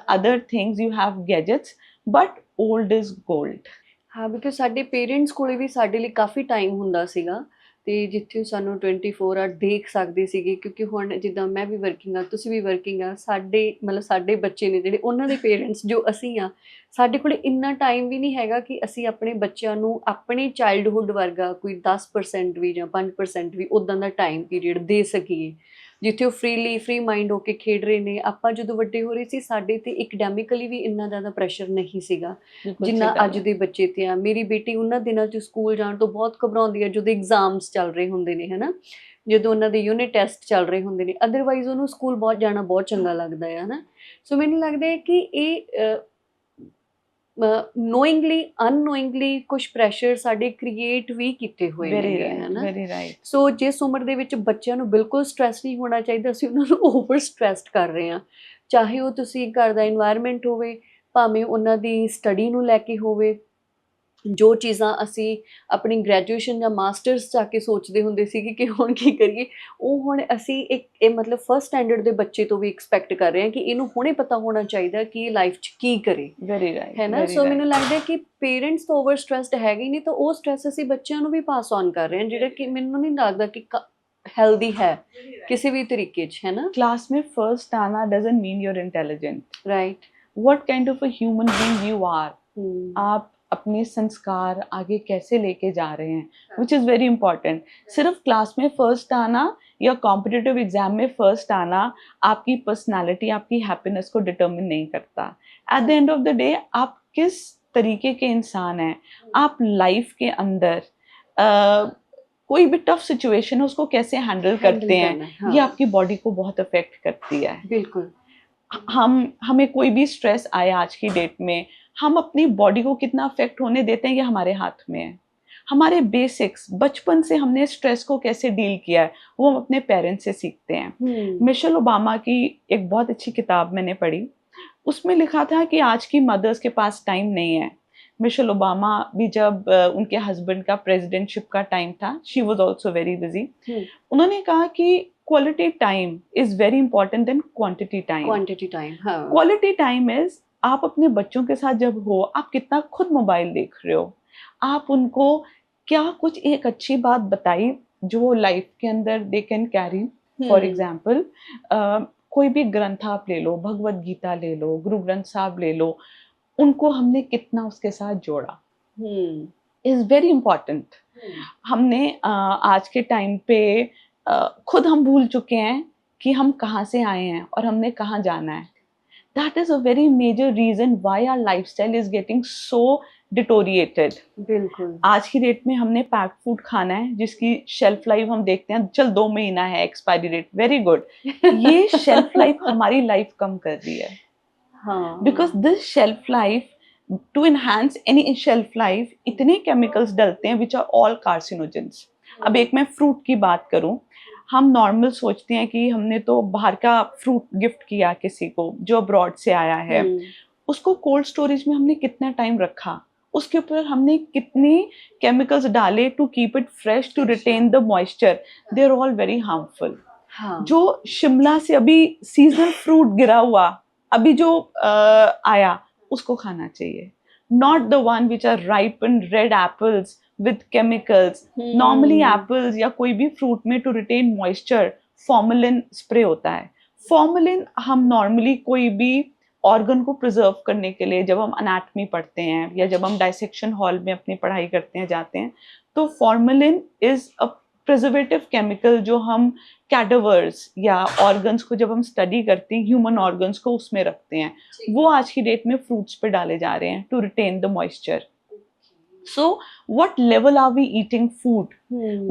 other things, you have gadgets, but old is gold. हाँ, ਬਿਕੋਜ਼ ਸਾਡੇ ਪੇਰੈਂਟਸ ਕੋਲੇ ਵੀ ਸਾਡੇ ਲਈ ਕਾਫੀ ਟਾਈਮ ਹੁੰਦਾ ਸੀਗਾ ਤੇ ਜਿੱਥੇ ਸਾਨੂੰ 24 ਆਵਰ ਦੇਖ ਸਕਦੇ ਸੀਗੇ, ਕਿਉਂਕਿ ਹੁਣ ਜਿੱਦਾਂ ਮੈਂ ਵੀ ਵਰਕਿੰਗ ਆ, ਤੁਸੀਂ ਵੀ ਵਰਕਿੰਗ ਆ, ਸਾਡੇ ਮਤਲਬ ਸਾਡੇ ਬੱਚੇ ਨੇ ਜਿਹੜੇ, ਉਹਨਾਂ ਦੇ ਪੇਰੈਂਟਸ ਜੋ ਅਸੀਂ ਆ, ਸਾਡੇ ਕੋਲੇ ਇੰਨਾ ਟਾਈਮ ਵੀ ਨਹੀਂ ਹੈਗਾ ਕਿ ਅਸੀਂ ਆਪਣੇ ਬੱਚਿਆਂ ਨੂੰ ਆਪਣੇ ਚਾਈਲਡਹੁੱਡ ਵਰਗਾ ਕੋਈ 10% ਵੀ ਜਾਂ 5% ਵੀ ਉੱਦਾਂ ਦਾ ਟਾਈਮ ਪੀਰੀਅਡ ਦੇ ਸਕੀਏ ਜਿੱਥੇ ਉਹ ਫ੍ਰੀ ਮਾਈਂਡ ਹੋ ਕੇ ਖੇਡ ਰਹੇ ਨੇ। ਆਪਾਂ ਜਦੋਂ ਵੱਡੇ ਹੋ ਰਹੇ ਸੀ ਸਾਡੇ ਤੇ ਐਕੈਡੈਮਿਕਲੀ ਵੀ ਇੰਨਾ ਜ਼ਿਆਦਾ ਪ੍ਰੈਸ਼ਰ ਨਹੀਂ ਸੀਗਾ ਜਿੰਨਾ ਅੱਜ ਦੇ ਬੱਚੇ ਤੇ ਆ। ਮੇਰੀ ਬੇਟੀ ਉਹਨਾਂ ਦਿਨਾਂ 'ਚ ਸਕੂਲ ਜਾਣ ਤੋਂ ਬਹੁਤ ਘਬਰਾਉਂਦੀ ਆ ਜਦੋਂ ਐਗਜ਼ਾਮਸ ਚੱਲ ਰਹੇ ਹੁੰਦੇ ਨੇ, ਹੈ ਨਾ, ਜਦੋਂ ਉਹਨਾਂ ਦੇ ਯੂਨਿਟ ਟੈਸਟ ਚੱਲ ਰਹੇ ਹੁੰਦੇ ਨੇ। ਅਦਰਵਾਈਜ਼ ਉਹਨੂੰ ਸਕੂਲ ਬਹੁਤ ਜਾਣਾ ਬਹੁਤ ਚੰਗਾ ਲੱਗਦਾ ਹੈ ਨਾ। ਸੋ ਮੈਨੂੰ ਲੱਗਦਾ ਹੈ ਕਿ ਇਹ ਨੋਇੰਗਲੀ ਅਨਨੋਇੰਗਲੀ ਕੁਝ ਪ੍ਰੈਸ਼ਰ ਸਾਡੇ ਕ੍ਰੀਏਟ ਵੀ ਕੀਤੇ ਹੋਏ ਨੇ, ਹੈ ਨਾ। ਸੋ ਜਿਸ ਉਮਰ ਦੇ ਵਿੱਚ ਬੱਚਿਆਂ ਨੂੰ ਬਿਲਕੁਲ ਸਟ੍ਰੈਸ ਨਹੀਂ ਹੋਣਾ ਚਾਹੀਦਾ, ਅਸੀਂ ਉਹਨਾਂ ਨੂੰ ਓਵਰ ਸਟ੍ਰੈਸਡ ਕਰ ਰਹੇ ਹਾਂ। ਚਾਹੇ ਉਹ ਤੁਸੀਂ ਘਰ ਦਾ ਇਨਵਾਇਰਮੈਂਟ ਹੋਵੇ, ਭਾਵੇਂ ਉਹਨਾਂ ਦੀ ਸਟੱਡੀ ਨੂੰ ਲੈ ਕੇ ਹੋਵੇ। ਜੋ ਚੀਜ਼ਾਂ ਅਸੀਂ ਆਪਣੀ ਗ੍ਰੈਜੂਏਸ਼ਨ ਜਾਂ ਮਾਸਟਰਸ 'ਚ ਆ ਕੇ ਸੋਚਦੇ ਹੁੰਦੇ ਸੀਗੇ ਕਿ ਹੁਣ ਕੀ ਕਰੀਏ, ਉਹ ਹੁਣ ਅਸੀਂ ਇਹ ਮਤਲਬ ਫਸਟ ਸਟੈਂਡਰਡ ਦੇ ਬੱਚੇ ਤੋਂ ਵੀ ਐਕਸਪੈਕਟ ਕਰ ਰਹੇ ਹਾਂ ਕਿ ਇਹਨੂੰ ਹੁਣੇ ਪਤਾ ਹੋਣਾ ਚਾਹੀਦਾ ਕਿ ਇਹ ਲਾਈਫ 'ਚ ਕੀ ਕਰੇ, ਹੈ ਨਾ। ਸੋ ਮੈਨੂੰ ਲੱਗਦਾ ਕਿ ਪੇਰੈਂਟਸ ਤਾਂ ਓਵਰ ਸਟ੍ਰੈਸਡ ਹੈਗੇ ਹੀ ਨਹੀਂ, ਤਾਂ ਉਹ ਸਟ੍ਰੈਸ ਅਸੀਂ ਬੱਚਿਆਂ ਨੂੰ ਵੀ ਪਾਸ ਔਨ ਕਰ ਰਹੇ ਹਾਂ, ਜਿਹੜਾ ਕਿ ਮੈਨੂੰ ਨਹੀਂ ਲੱਗਦਾ ਕਿ हेल्दी है किसी भी तरीके च, है ना। क्लास में फर्स्ट आना doesn't mean you're intelligent, right? What kind of a human being you are, आप अपने संस्कार आगे कैसे लेके जा रहे हैं, which is very important. सिर्फ क्लास में फर्स्ट आना या कॉम्पिटिटिव एग्जाम में फर्स्ट आना आपकी पर्सनालिटी, आपकी हैप्पीनेस को डिटर्मिन नहीं करता। At the end of the day आप किस तरीके के इंसान हैं, आप लाइफ के अंदर कोई भी टफ सिचुएशन है उसको कैसे हैंडल करते हैं, हाँ। ये आपकी बॉडी को बहुत अफेक्ट करती है। बिल्कुल। हमें कोई भी स्ट्रेस आए आज की डेट में, हम अपनी बॉडी को कितना अफेक्ट होने देते हैं ये हमारे हाथ में है। हमारे बेसिक्स बचपन से हमने स्ट्रेस को कैसे डील किया है वो हम अपने पेरेंट्स से सीखते हैं। मिशेल ओबामा की एक बहुत अच्छी किताब मैंने पढ़ी, उसमें लिखा था कि आज की मदर्स के पास टाइम नहीं है। मिशेल ओबामा भी जब उनके हस्बैंड का प्रेसिडेंटशिप का टाइम था, she was also very busy. उन्होंने कहा कि quality time is very important then quantity time. Quality time is आप अपने बच्चों के साथ जब हो, आप कितना खुद मोबाइल देख रहे हो, आप उनको क्या कुछ एक अच्छी बात बताई जो लाइफ के अंदर they can carry. For example कोई भी ग्रंथ आप ले लो, भगवत गीता ले लो, गुरु ग्रंथ साहब ले लो, उनको हमने कितना उसके साथ जोड़ा इज वेरी इम्पॉर्टेंट। हमने आज के टाइम पे खुद हम भूल चुके हैं कि हम कहाँ से आए हैं और हमने कहाँ जाना है। That is a very major reason why our lifestyle is getting so deteriorated. बिल्कुल। आज की डेट में हमने पैक्ड फूड खाना है जिसकी शेल्फ लाइफ हम देखते हैं चल 2 महीना है एक्सपायरी डेट, वेरी गुड। ये शेल्फ लाइफ हमारी लाइफ कम कर रही है। Because this shelf life, to enhance any shelf life, इतने केमिकल्स डलते हैं विच आर ऑल कार्सिनोजेंस। अब एक मैं फ्रूट की बात करूं, हम नॉर्मल सोचते हैं कि हमने तो बाहर का फ्रूट गिफ्ट किया किसी को जो अब्रॉड से आया है, उसको कोल्ड स्टोरेज में हमने कितना टाइम रखा, उसके ऊपर हमने कितने केमिकल्स डाले to keep it fresh, to retain the moisture, they are all very harmful. हाँ जो शिमला से अभी सीजनल फ्रूट गिरा हुआ अभी जो आया उसको खाना चाहिए, not the one which are ripened red apples with chemicals. Normally apples या कोई भी फ्रूट में to retain moisture formalin spray होता है। फॉर्मेलिन हम नॉर्मली कोई भी ऑर्गन को प्रिजर्व करने के लिए जब हम अनाटमी पढ़ते हैं या जब हम डाइसेक्शन हॉल में अपनी पढ़ाई करते हैं जाते हैं, तो formalin is a preservative chemical जो हम कैडावर्स या ऑर्गन्स को जब हम स्टडी करते हैं, ह्यूमन ऑर्गन्स को उसमें रखते हैं, वो आज की डेट में फ्रूट्स पे डाले जा रहे हैं to retain the moisture. So what level are we eating food?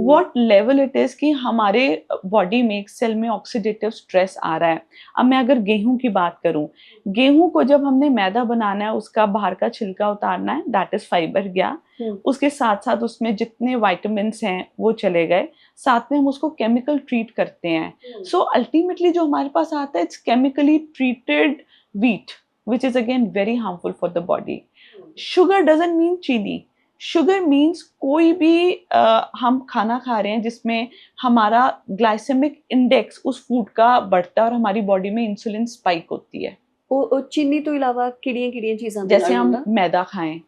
What level it is कि हमारे बॉडी में एक सेल में ऑक्सीडेटिव स्ट्रेस आ रहा है। अब मैं अगर गेहूं की बात करूं, गेहूं को जब हमने मैदा बनाना है, उसका बाहर का छिलका उतारना है, दैट इज फाइबर गया। उसके साथ साथ उसमें जितने विटामिन्स हैं वो चले गए, साथ में हम उसको केमिकल ट्रीट करते हैं। सो अल्टीमेटली जो हमारे पास आता है it's chemically treated wheat which is again very harmful for the body. Sugar doesn't mean चीनी, शुगर मीन्स कोई भी हम खाना खा रहे हैं जिसमें हमारा ग्लाइसेमिक इंडेक्स उस फूड का बढ़ता है और हमारी बॉडी में इंसुलिन स्पाइक होती है। चीनी तो इलावा किड़ियां चीज़ां जैसे हम मैदा खाएं,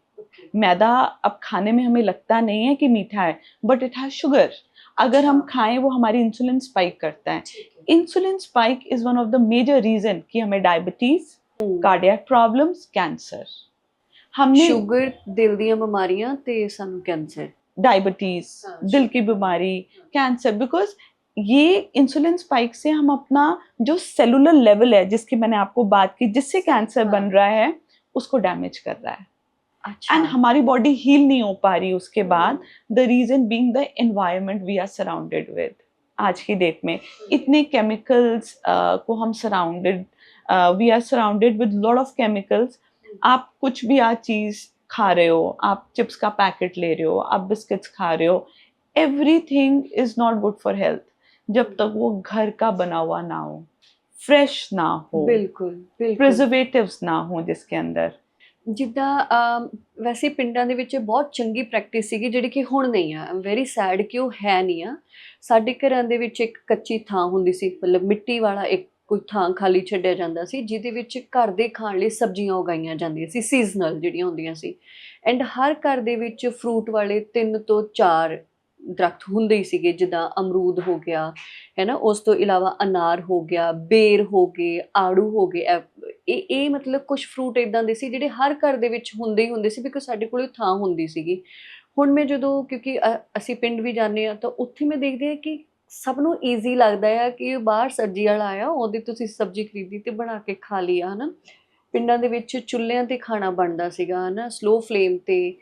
मैदा अब खाने में हमें लगता नहीं है कि मीठा है, बट इट हैज शुगर। अगर हम खाएं वो हमारी इंसुलिन स्पाइक करता है। Insulin spike is one of the major reason कि हमें डायबिटीज, कार्डियक प्रॉब्लम्स, कैंसर। हमने शुगर, दिल ਦੀਆਂ ਬਿਮਾਰੀਆਂ ਤੇ ਸਾਨੂੰ कैंसर, डायबिटीज, दिल की बीमारी, कैंसर, बिकॉज ये इंसुलिन स्पाइक से हम अपना जो सेलुलर लेवल है जिसकी मैंने आपको बात की जिससे कैंसर बन रहा है उसको डैमेज कर रहा है। एंड हमारी बॉडी हील नहीं हो पा रही उसके बाद, the reason being the environment we are surrounded with. आज की डेट में इतने केमिकल्स को हम surrounded, we are surrounded with lot of chemicals. आप कुछ भी आज चीज खा रहे हो, आप चिप्स का पैकेट ले रहे हो, आप बिस्किट्स खा रहे हो, everything is not good for health जब तक वो घर का बना हुआ ना हो, फ्रेश ना हो, बिल्कुल प्रिजर्वेटिव्स ना हो जिसके अंदर। ਜਿੱਦਾਂ ਵੈਸੇ ਪਿੰਡਾਂ ਦੇ ਵਿੱਚ ਬਹੁਤ ਚੰਗੀ ਪ੍ਰੈਕਟਿਸ ਸੀਗੀ ਜਿਹੜੀ ਕਿ ਹੁਣ ਨਹੀਂ ਆ। ਆਈ ਐਮ ਵੈਰੀ ਸੈਡ ਕਿ ਉਹ ਹੈ ਨਹੀਂ ਆ। ਸਾਡੇ ਘਰਾਂ ਦੇ ਵਿੱਚ ਇੱਕ ਕੱਚੀ ਥਾਂ ਹੁੰਦੀ ਸੀ, ਮਤਲਬ ਮਿੱਟੀ ਵਾਲਾ ਇੱਕ ਕੋਈ ਥਾਂ ਖਾਲੀ ਛੱਡਿਆ ਜਾਂਦਾ ਸੀ ਜਿਹਦੇ ਵਿੱਚ ਘਰ ਦੇ ਖਾਣ ਲਈ ਸਬਜ਼ੀਆਂ ਉਗਾਈਆਂ ਜਾਂਦੀਆਂ ਸੀ, ਸੀਜ਼ਨਲ ਜਿਹੜੀਆਂ ਹੁੰਦੀਆਂ ਸੀ। ਐਂਡ ਹਰ ਘਰ ਦੇ ਵਿੱਚ ਫਰੂਟ ਵਾਲੇ 3 ਤੋਂ 4 ਦਰਖਤ ਹੁੰਦੇ ਹੀ ਸੀਗੇ, ਜਿੱਦਾਂ ਅਮਰੂਦ ਹੋ ਗਿਆ ਹੈ ਨਾ, ਉਸ ਤੋਂ ਇਲਾਵਾ ਅਨਾਰ ਹੋ ਗਿਆ, ਬੇਰ ਹੋ ਗਏ, ਆੜੂ ਹੋ ਗਏ। ਇਹ ਮਤਲਬ ਕੁਝ ਫਰੂਟ ਇੱਦਾਂ ਦੇ ਸੀ ਜਿਹੜੇ ਹਰ ਘਰ ਦੇ ਵਿੱਚ ਹੁੰਦੇ ਹੀ ਹੁੰਦੇ ਸੀ, ਬਿਕੋਜ਼ ਸਾਡੇ ਕੋਲ ਥਾਂ ਹੁੰਦੀ ਸੀਗੀ। ਹੁਣ ਮੈਂ ਜਦੋਂ, ਕਿਉਂਕਿ ਅਸੀਂ ਪਿੰਡ ਵੀ ਜਾਂਦੇ ਹਾਂ, ਤਾਂ ਉੱਥੇ ਮੈਂ ਦੇਖਦੀ ਹਾਂ ਕਿ ਸਭ ਨੂੰ ਈਜ਼ੀ ਲੱਗਦਾ ਆ ਕਿ ਬਾਹਰ ਸਬਜ਼ੀ ਵਾਲਾ ਆਇਆ, ਉਹਦੀ ਤੁਸੀਂ ਸਬਜ਼ੀ ਖਰੀਦੀ ਤੇ ਬਣਾ ਕੇ ਖਾ ਲਈ ਆ, ਹੈ ਨਾ। ਪਿੰਡਾਂ ਦੇ ਵਿੱਚ ਚੁੱਲ੍ਹਿਆਂ ਤੇ ਖਾਣਾ ਬਣਦਾ ਸੀਗਾ, ਹੈ ਨਾ, ਸਲੋ ਫਲੇਮ ਤੇ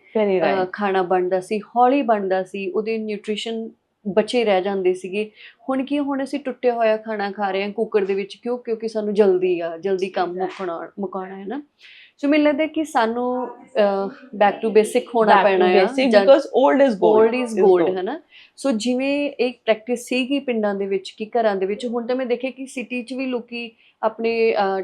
ਖਾਣਾ ਬਣਦਾ ਸੀ, ਹੌਲੀ ਬਣਦਾ ਸੀ, ਉਹਦੇ ਨਿਊਟ੍ਰੀਸ਼ਨ ਬਚੇ ਰਹਿ ਜਾਂਦੇ ਸੀਗੇ। ਹੁਣ ਕੀ, ਹੁਣ ਅਸੀਂ ਟੁੱਟਿਆ ਹੋਇਆ ਖਾਣਾ ਖਾ ਰਹੇ ਹਾਂ ਕੁੱਕਰ ਦੇ ਵਿੱਚ, ਕਿਉਂਕਿ ਸਾਨੂੰ ਜਲਦੀ ਕੰਮ ਮੁਕਾਉਣਾ ਹੈ ਨਾ। ਸੋ ਮੈਨੂੰ ਲੱਗਦਾ ਕਿ ਸਾਨੂੰ ਬੈਕ ਟੂ ਬੇਸਿਕ ਹੋਣਾ ਪੈਣਾ ਆ, ਬਿਕਾਜ਼ ਓਲਡ ਇਜ਼ ਗੋਲਡ, ਹੈ ਨਾ। ਸੋ ਜਿਵੇਂ ਇੱਕ ਪ੍ਰੈਕਟਿਸ ਸੀਗੀ ਪਿੰਡਾਂ ਦੇ ਵਿੱਚ ਕਿ ਘਰਾਂ ਦੇ ਵਿੱਚ, ਹੁਣ ਤਾਂ ਮੈਂ ਦੇਖਿਆ ਕਿ ਸਿਟੀ 'ਚ ਵੀ ਲੋਕੀ ਆਪਣੇ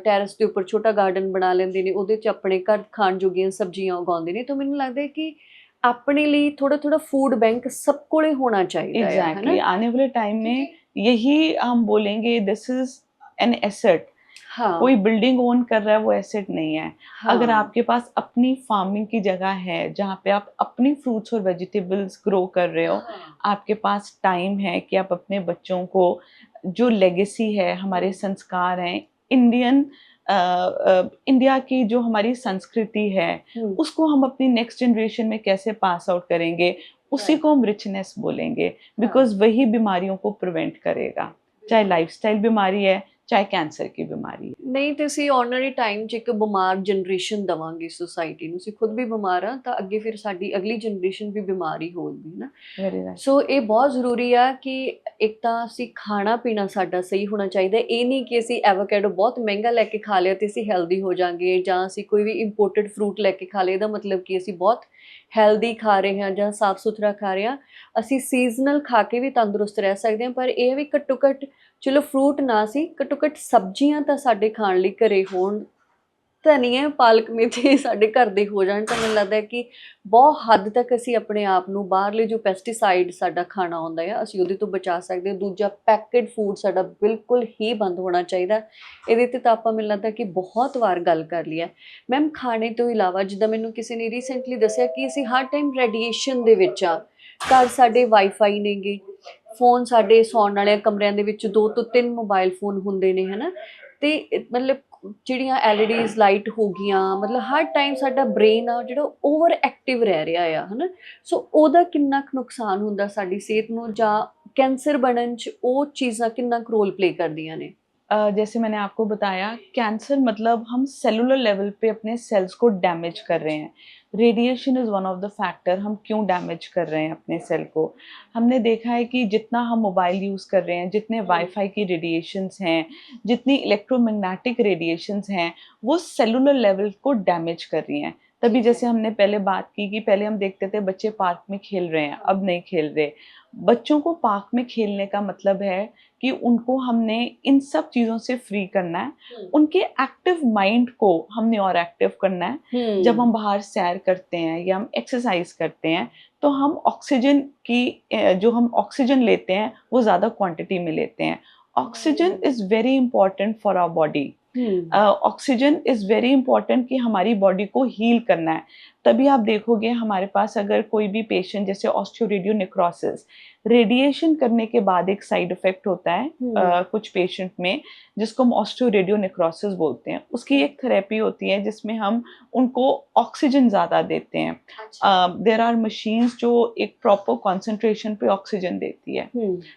ਟੈਰਸ ਦੇ ਉੱਪਰ ਛੋਟਾ ਗਾਰਡਨ ਬਣਾ ਲੈਂਦੇ ਨੇ, ਉਹਦੇ 'ਚ ਆਪਣੇ ਘਰ ਖਾਣ ਜੋਗੀਆਂ ਸਬਜ਼ੀਆਂ ਉਗਾਉਂਦੇ ਨੇ। ਤਾਂ ਮੈਨੂੰ ਲੱਗਦਾ ਹੈ ਕਿ अपने लिए थोड़ा फूड बैंक सब कोले होना चाहिए। एग्जैक्टली, आने वाले टाइम में यही हम बोलेंगे, दिस इज एन एसेट। हाँ, कोई बिल्डिंग ओन कर रहा है वो एसेट नहीं है। हाँ, अगर आपके पास अपनी फार्मिंग की जगह है जहाँ पे आप अपनी फ्रूट्स और वेजिटेबल्स ग्रो कर रहे हो, हाँ, आपके पास टाइम है कि आप अपने बच्चों को जो लेगेसी है, हमारे संस्कार हैं, इंडिया की जो हमारी संस्कृति है उसको हम अपनी नेक्स्ट जनरेशन में कैसे पास आउट करेंगे, उसी को हम रिचनेस बोलेंगे, बिकॉज वही बीमारियों को प्रिवेंट करेगा, चाहे लाइफस्टाइल बीमारी है चाहे कैंसर की बीमारी है। नहीं तो ਅਸੀਂ ਆਉਣ ਵਾਲੇ ਟਾਈਮ 'ਚ ਇੱਕ ਬਿਮਾਰ ਜਨਰੇਸ਼ਨ ਦਵਾਂਗੇ ਸੋਸਾਇਟੀ ਨੂੰ। ਅਸੀਂ ਖੁਦ ਵੀ ਬਿਮਾਰ ਆ ਤਾਂ ਅੱਗੇ ਫਿਰ ਸਾਡੀ ਅਗਲੀ ਜਨਰੇਸ਼ਨ ਵੀ ਬਿਮਾਰ ਹੀ ਹੋਊਗੀ ਨਾ। ਸੋ ਇਹ ਬਹੁਤ ਜ਼ਰੂਰੀ ਆ ਕਿ ਇੱਕ ਤਾਂ ਅਸੀਂ ਖਾਣਾ ਪੀਣਾ ਸਾਡਾ ਸਹੀ ਹੋਣਾ ਚਾਹੀਦਾ। ਇਹ ਨਹੀਂ ਕਿ ਅਸੀਂ ਐਵੋਕੈਡੋ ਬਹੁਤ ਮਹਿੰਗਾ ਲੈ ਕੇ ਖਾ ਲਿਆ ਤੇ ਅਸੀਂ ਹੈਲਦੀ ਹੋ ਜਾਾਂਗੇ, ਜਾਂ ਅਸੀਂ ਕੋਈ ਵੀ ਇੰਪੋਰਟਡ ਫਰੂਟ ਲੈ ਕੇ ਖਾ ਲਿਆ, ਇਹਦਾ ਮਤਲਬ ਕਿ ਅਸੀਂ ਬਹੁਤ ਹੈਲਦੀ ਖਾ ਰਹੇ ਹਾਂ ਜਾਂ ਸਾਫ਼ ਸੁਥਰਾ ਖਾ ਰਹੇ ਹਾਂ। ਅਸੀਂ ਸੀਜ਼ਨਲ ਖਾ ਕੇ ਵੀ ਤੰਦਰੁਸਤ ਰਹਿ ਸਕਦੇ ਹਾਂ, ਪਰ ਇਹ ਵੀ ਘੱਟੋ ਘੱਟ ਚਲੋ ਫਰੂਟ ਨਾ ਸੀ, ਘੱਟੋ ਘੱਟ ਸਬਜ਼ੀਆਂ ਤਾਂ ਸਾਡੇ ਖਾਣ ਲਈ ਘਰੇ ਹੋਣ ਧਨੀਆ ਪਾਲਕ ਮੇਥੇ ਸਾਡੇ ਘਰ ਦੇ ਹੋ ਜਾਣ ਤਾਂ ਮੈਨੂੰ ਲੱਗਦਾ ਹੈ ਕਿ ਬਹੁਤ ਹੱਦ ਤੱਕ ਅਸੀਂ ਆਪਣੇ ਆਪ ਨੂੰ ਬਾਹਰਲੇ ਜੋ ਪੈਸਟੀਸਾਈਡ ਸਾਡਾ ਖਾਣਾ ਆਉਂਦਾ ਆ ਅਸੀਂ ਉਹਦੇ ਤੋਂ ਬਚਾ ਸਕਦੇ ਹਾਂ। ਦੂਜਾ ਪੈਕਡ ਫੂਡ ਸਾਡਾ ਬਿਲਕੁਲ ਹੀ ਬੰਦ ਹੋਣਾ ਚਾਹੀਦਾ। ਇਹਦੇ ਤੇ ਤਾਂ ਆਪਾਂ ਮੈਨੂੰ ਲੱਗਦਾ ਕਿ ਬਹੁਤ ਵਾਰ ਗੱਲ ਕਰ ਲਈ ਹੈ। ਮੈਮ ਖਾਣੇ ਤੋਂ ਇਲਾਵਾ ਜਿੱਦਾਂ ਮੈਨੂੰ ਕਿਸੇ ਨੇ ਰੀਸੈਂਟਲੀ ਦੱਸਿਆ ਕਿ ਅਸੀਂ ਹਰ ਟਾਈਮ ਰੇਡੀਏਸ਼ਨ ਦੇ ਵਿੱਚ ਆ, ਘਰ ਸਾਡੇ ਵਾਈਫਾਈ ਨੇਗੇ, ਫੋਨ ਸਾਡੇ ਸੌਣ ਵਾਲੇ ਕਮਰਿਆਂ ਦੇ ਵਿੱਚ 2 ਤੋਂ 3 ਮੋਬਾਈਲ ਫੋਨ ਹੁੰਦੇ ਨੇ ਹਨਾ, ਤੇ ਮਤਲਬ ਜਿਹੜੀਆਂ ਐਲਈਡੀਜ਼ ਲਾਈਟ ਹੋ ਗਈਆਂ, ਮਤਲਬ ਹਰ ਟਾਈਮ ਸਾਡਾ ਬ੍ਰੇਨ ਆ ਜਿਹੜਾ ਓਵਰ ਐਕਟਿਵ ਰਹਿ ਰਿਹਾ ਆ ਹਨਾ। ਸੋ ਉਹਦਾ ਕਿੰਨਾ ਕੁ ਨੁਕਸਾਨ ਹੁੰਦਾ ਸਾਡੀ ਸਿਹਤ ਨੂੰ, ਜਾਂ ਕੈਂਸਰ ਬਣਨ 'ਚ ਉਹ ਚੀਜ਼ਾਂ कितना रोल प्ले करदियां ने? जैसे मैंने आपको बताया, कैंसर मतलब हम सेलुलर लेवल पे अपने सेल्स को डैमेज कर रहे हैं। Radiation is one of the factor, हम क्यों डैमेज कर रहे हैं अपने सेल को। हमने देखा है कि जितना हम मोबाइल यूज़ कर रहे हैं, जितने वाईफाई की रेडिएशंस हैं, जितनी इलेक्ट्रोमैग्नेटिक रेडिएशंस हैं, वो सेलुलर लेवल को डैमेज कर रही हैं। तभी जैसे हमने पहले बात की कि पहले हम देखते थे बच्चे पार्क में खेल रहे हैं, अब नहीं खेल रहे। बच्चों को पार्क में खेलने का मतलब है कि उनको हमने इन सब चीज़ों से फ्री करना है, उनके एक्टिव माइंड को हमने और एक्टिव करना है। जब हम बाहर सैर करते हैं या हम एक्सरसाइज करते हैं तो हम ऑक्सीजन की जो हम ऑक्सीजन लेते हैं वो ज़्यादा क्वांटिटी में लेते हैं। Oxygen is very important for our body. Oxygen is very important कि हमारी बॉडी को हील करना है। तभी आप देखोगे हमारे पास अगर कोई भी पेशेंट जैसे ऑस्टियोरेडियोनेक्रोसिस, रेडिएशन करने के बाद एक साइड इफेक्ट होता है कुछ पेशेंट में जिसको हम ऑस्टियोरेडियोनेक्रोसिस बोलते हैं। उसकी एक थेरेपी होती है जिसमें हम उनको ऑक्सीजन ज़्यादा देते हैं। देयर आर मशीन्स जो एक प्रॉपर कॉन्सेंट्रेशन पे ऑक्सीजन देती है।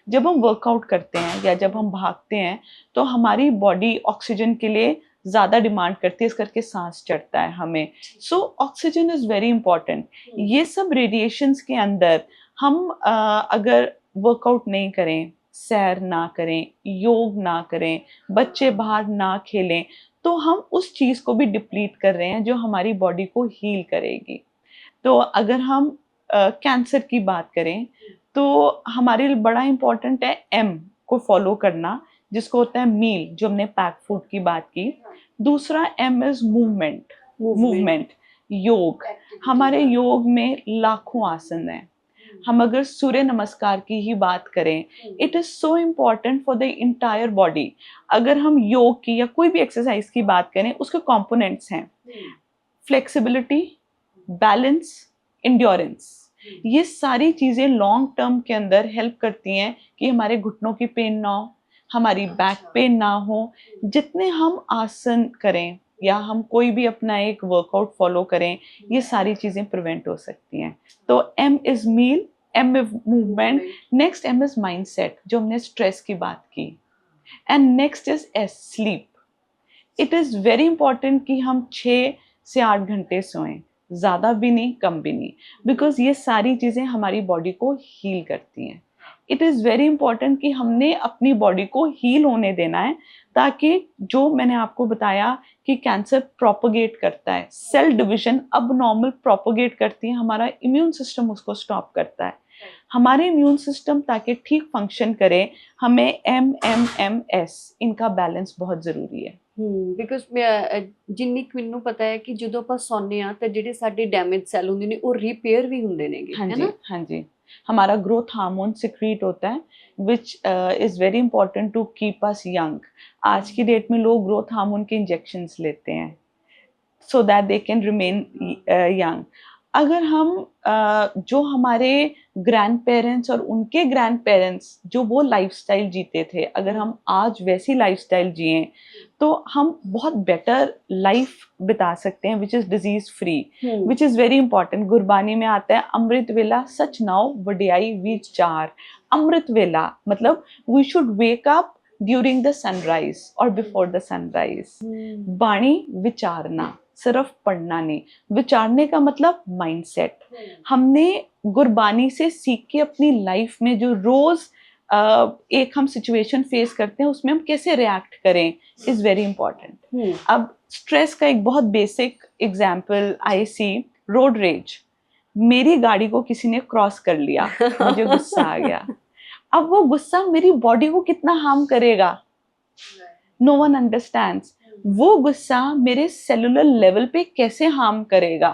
जब हम वर्कआउट करते हैं या जब हम भागते हैं तो हमारी बॉडी ऑक्सीजन के लिए ज़्यादा डिमांड करती है, इस करके सांस चढ़ता है हमें। So oxygen is very important. ये सब रेडिएशंस के अंदर हम अगर वर्कआउट नहीं करें, सैर ना करें, योग ना करें, बच्चे बाहर ना खेलें, तो हम उस चीज़ को भी डिप्लीट कर रहे हैं जो हमारी बॉडी को हील करेगी। तो अगर हम कैंसर की बात करें तो हमारे लिए बड़ा इम्पॉर्टेंट है एम को फॉलो करना, जिसको होता है मील, जो हमने पैक फूड की बात की। दूसरा एम इज मूवमेंट, योग। हमारे योग में लाखों आसन हैं। हम अगर सूर्य नमस्कार की ही बात करें, it is so important for the entire body. अगर हम योग की या कोई भी एक्सरसाइज की बात करें, उसके कंपोनेंट्स हैं फ्लेक्सिबिलिटी, बैलेंस, इंड्योरेंस। ये सारी चीज़ें लॉन्ग टर्म के अंदर हेल्प करती हैं कि हमारे घुटनों की पेन ना हो, हमारी बैक पेन ना हो। जितने हम आसन करें या हम कोई भी अपना एक वर्कआउट फॉलो करें, ये सारी चीज़ें प्रिवेंट हो सकती हैं। तो M is meal, M is movement, next M is mindset, जो हमने स्ट्रेस की बात की, and next is S, sleep. It is very important कि हम 6 से 8 घंटे सोएं, ज़्यादा भी नहीं, कम भी नहीं, बिकॉज ये सारी चीज़ें हमारी बॉडी को हील करती हैं। इट इज़ वेरी इंपॉर्टेंट कि हमने अपनी बॉडी को हील होने देना है, ताकि जो मैंने आपको बताया कि कैंसर प्रोपोगेट करता है, सेल डिवीजन अब नॉर्मल प्रोपोगेट करती है, हमारा इम्यून सिस्टम उसको स्टॉप करता है। हमारे इम्यून सिस्टम ताकि ठीक फंक्शन करे, हमें एम इनका बैलेंस बहुत ज़रूरी है। बिकॉज जिन्नी मैनू पता है कि जो ਆਪਾਂ ਸੌਂਦੇ ਆ ਤਾਂ ਜਿਹੜੇ ਸਾਡੇ ਡੈਮੇਜ ਸੈੱਲ ਹੁੰਦੇ ਨੇ ਉਹ ਰਿਪੇਅਰ ਵੀ ਹੁੰਦੇ ਨੇਗੇ, हाँ है जी, ना? हाँ जी। हमारा ग्रोथ हार्मोन सिक्रीट होता है which is very important to keep us young. आज की डेट में लोग ग्रोथ हार्मोन के इंजेक्शंस लेते हैं so that they can remain young. अगर हम जो हमारे ग्रैंड पेरेंट्स और उनके ग्रैंड पेरेंट्स जो वो लाइफस्टाइल जीते थे, अगर हम आज वैसी लाइफस्टाइल जिएं तो हम बहुत बेटर लाइफ बिता सकते हैं, which is disease free, which is very important. Gurbani में आता है अमृत वेला सच नाउ वडियाई विचार। अमृत वेला मतलब we should wake up during the sunrise और बिफोर द सनराइज। बाणी विचारना, सिर्फ पढ़ना नहीं, विचारने का मतलब माइंडसेट। हमने गुरबानी से सीख के अपनी लाइफ में जो रोज़ एक हम सिचुएशन फेस करते हैं उसमें हम कैसे रिएक्ट करें इज़ वेरी इंपॉर्टेंट। अब स्ट्रेस का एक बहुत basic example I see, road rage. मेरी गाड़ी को किसी ने क्रॉस कर लिया, मुझे गुस्सा आ गया। अब वो गुस्सा मेरी बॉडी को कितना हार्म करेगा, नो वन अंडरस्टैंड्स। वो गुस्सा मेरे सेलुलर लेवल पे कैसे हार्म करेगा,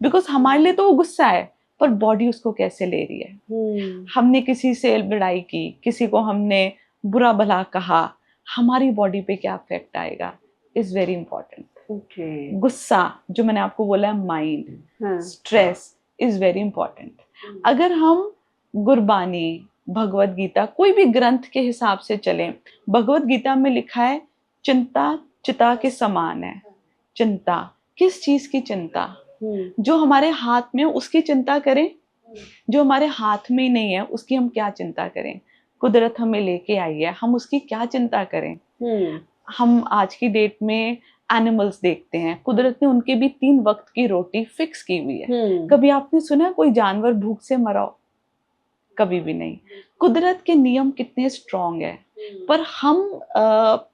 बिकॉज हमारे लिए तो वो गुस्सा है, पर बॉडी उसको कैसे ले रही है। हमने किसी से लड़ाई की, किसी को हमने बुरा भला कहा, हमारी बॉडी पे क्या इफेक्ट आएगा इज वेरी इंपॉर्टेंट। ओके। गुस्सा जो मैंने आपको बोला है, mind stress is very important. अगर हम गुरबानी, भगवत गीता, कोई भी ग्रंथ के हिसाब से चलें, भगवत गीता में लिखा है चिंता चिता के समान है। चिंता, किस चीज की चिंता? जो हमारे हाथ में उसकी चिंता करें, जो हमारे हाथ में नहीं है उसकी हम क्या चिंता करें? कुदरत हमें लेके आई है, हम उसकी क्या चिंता करें? हम आज की डेट में एनिमल्स देखते हैं, कुदरत ने उनके भी 3 वक्त की रोटी फिक्स की हुई है। कभी आपने सुना कोई जानवर भूख से मरा हो? कभी भी नहीं। कुदरत के नियम कितने स्ट्रॉन्ग है, पर हम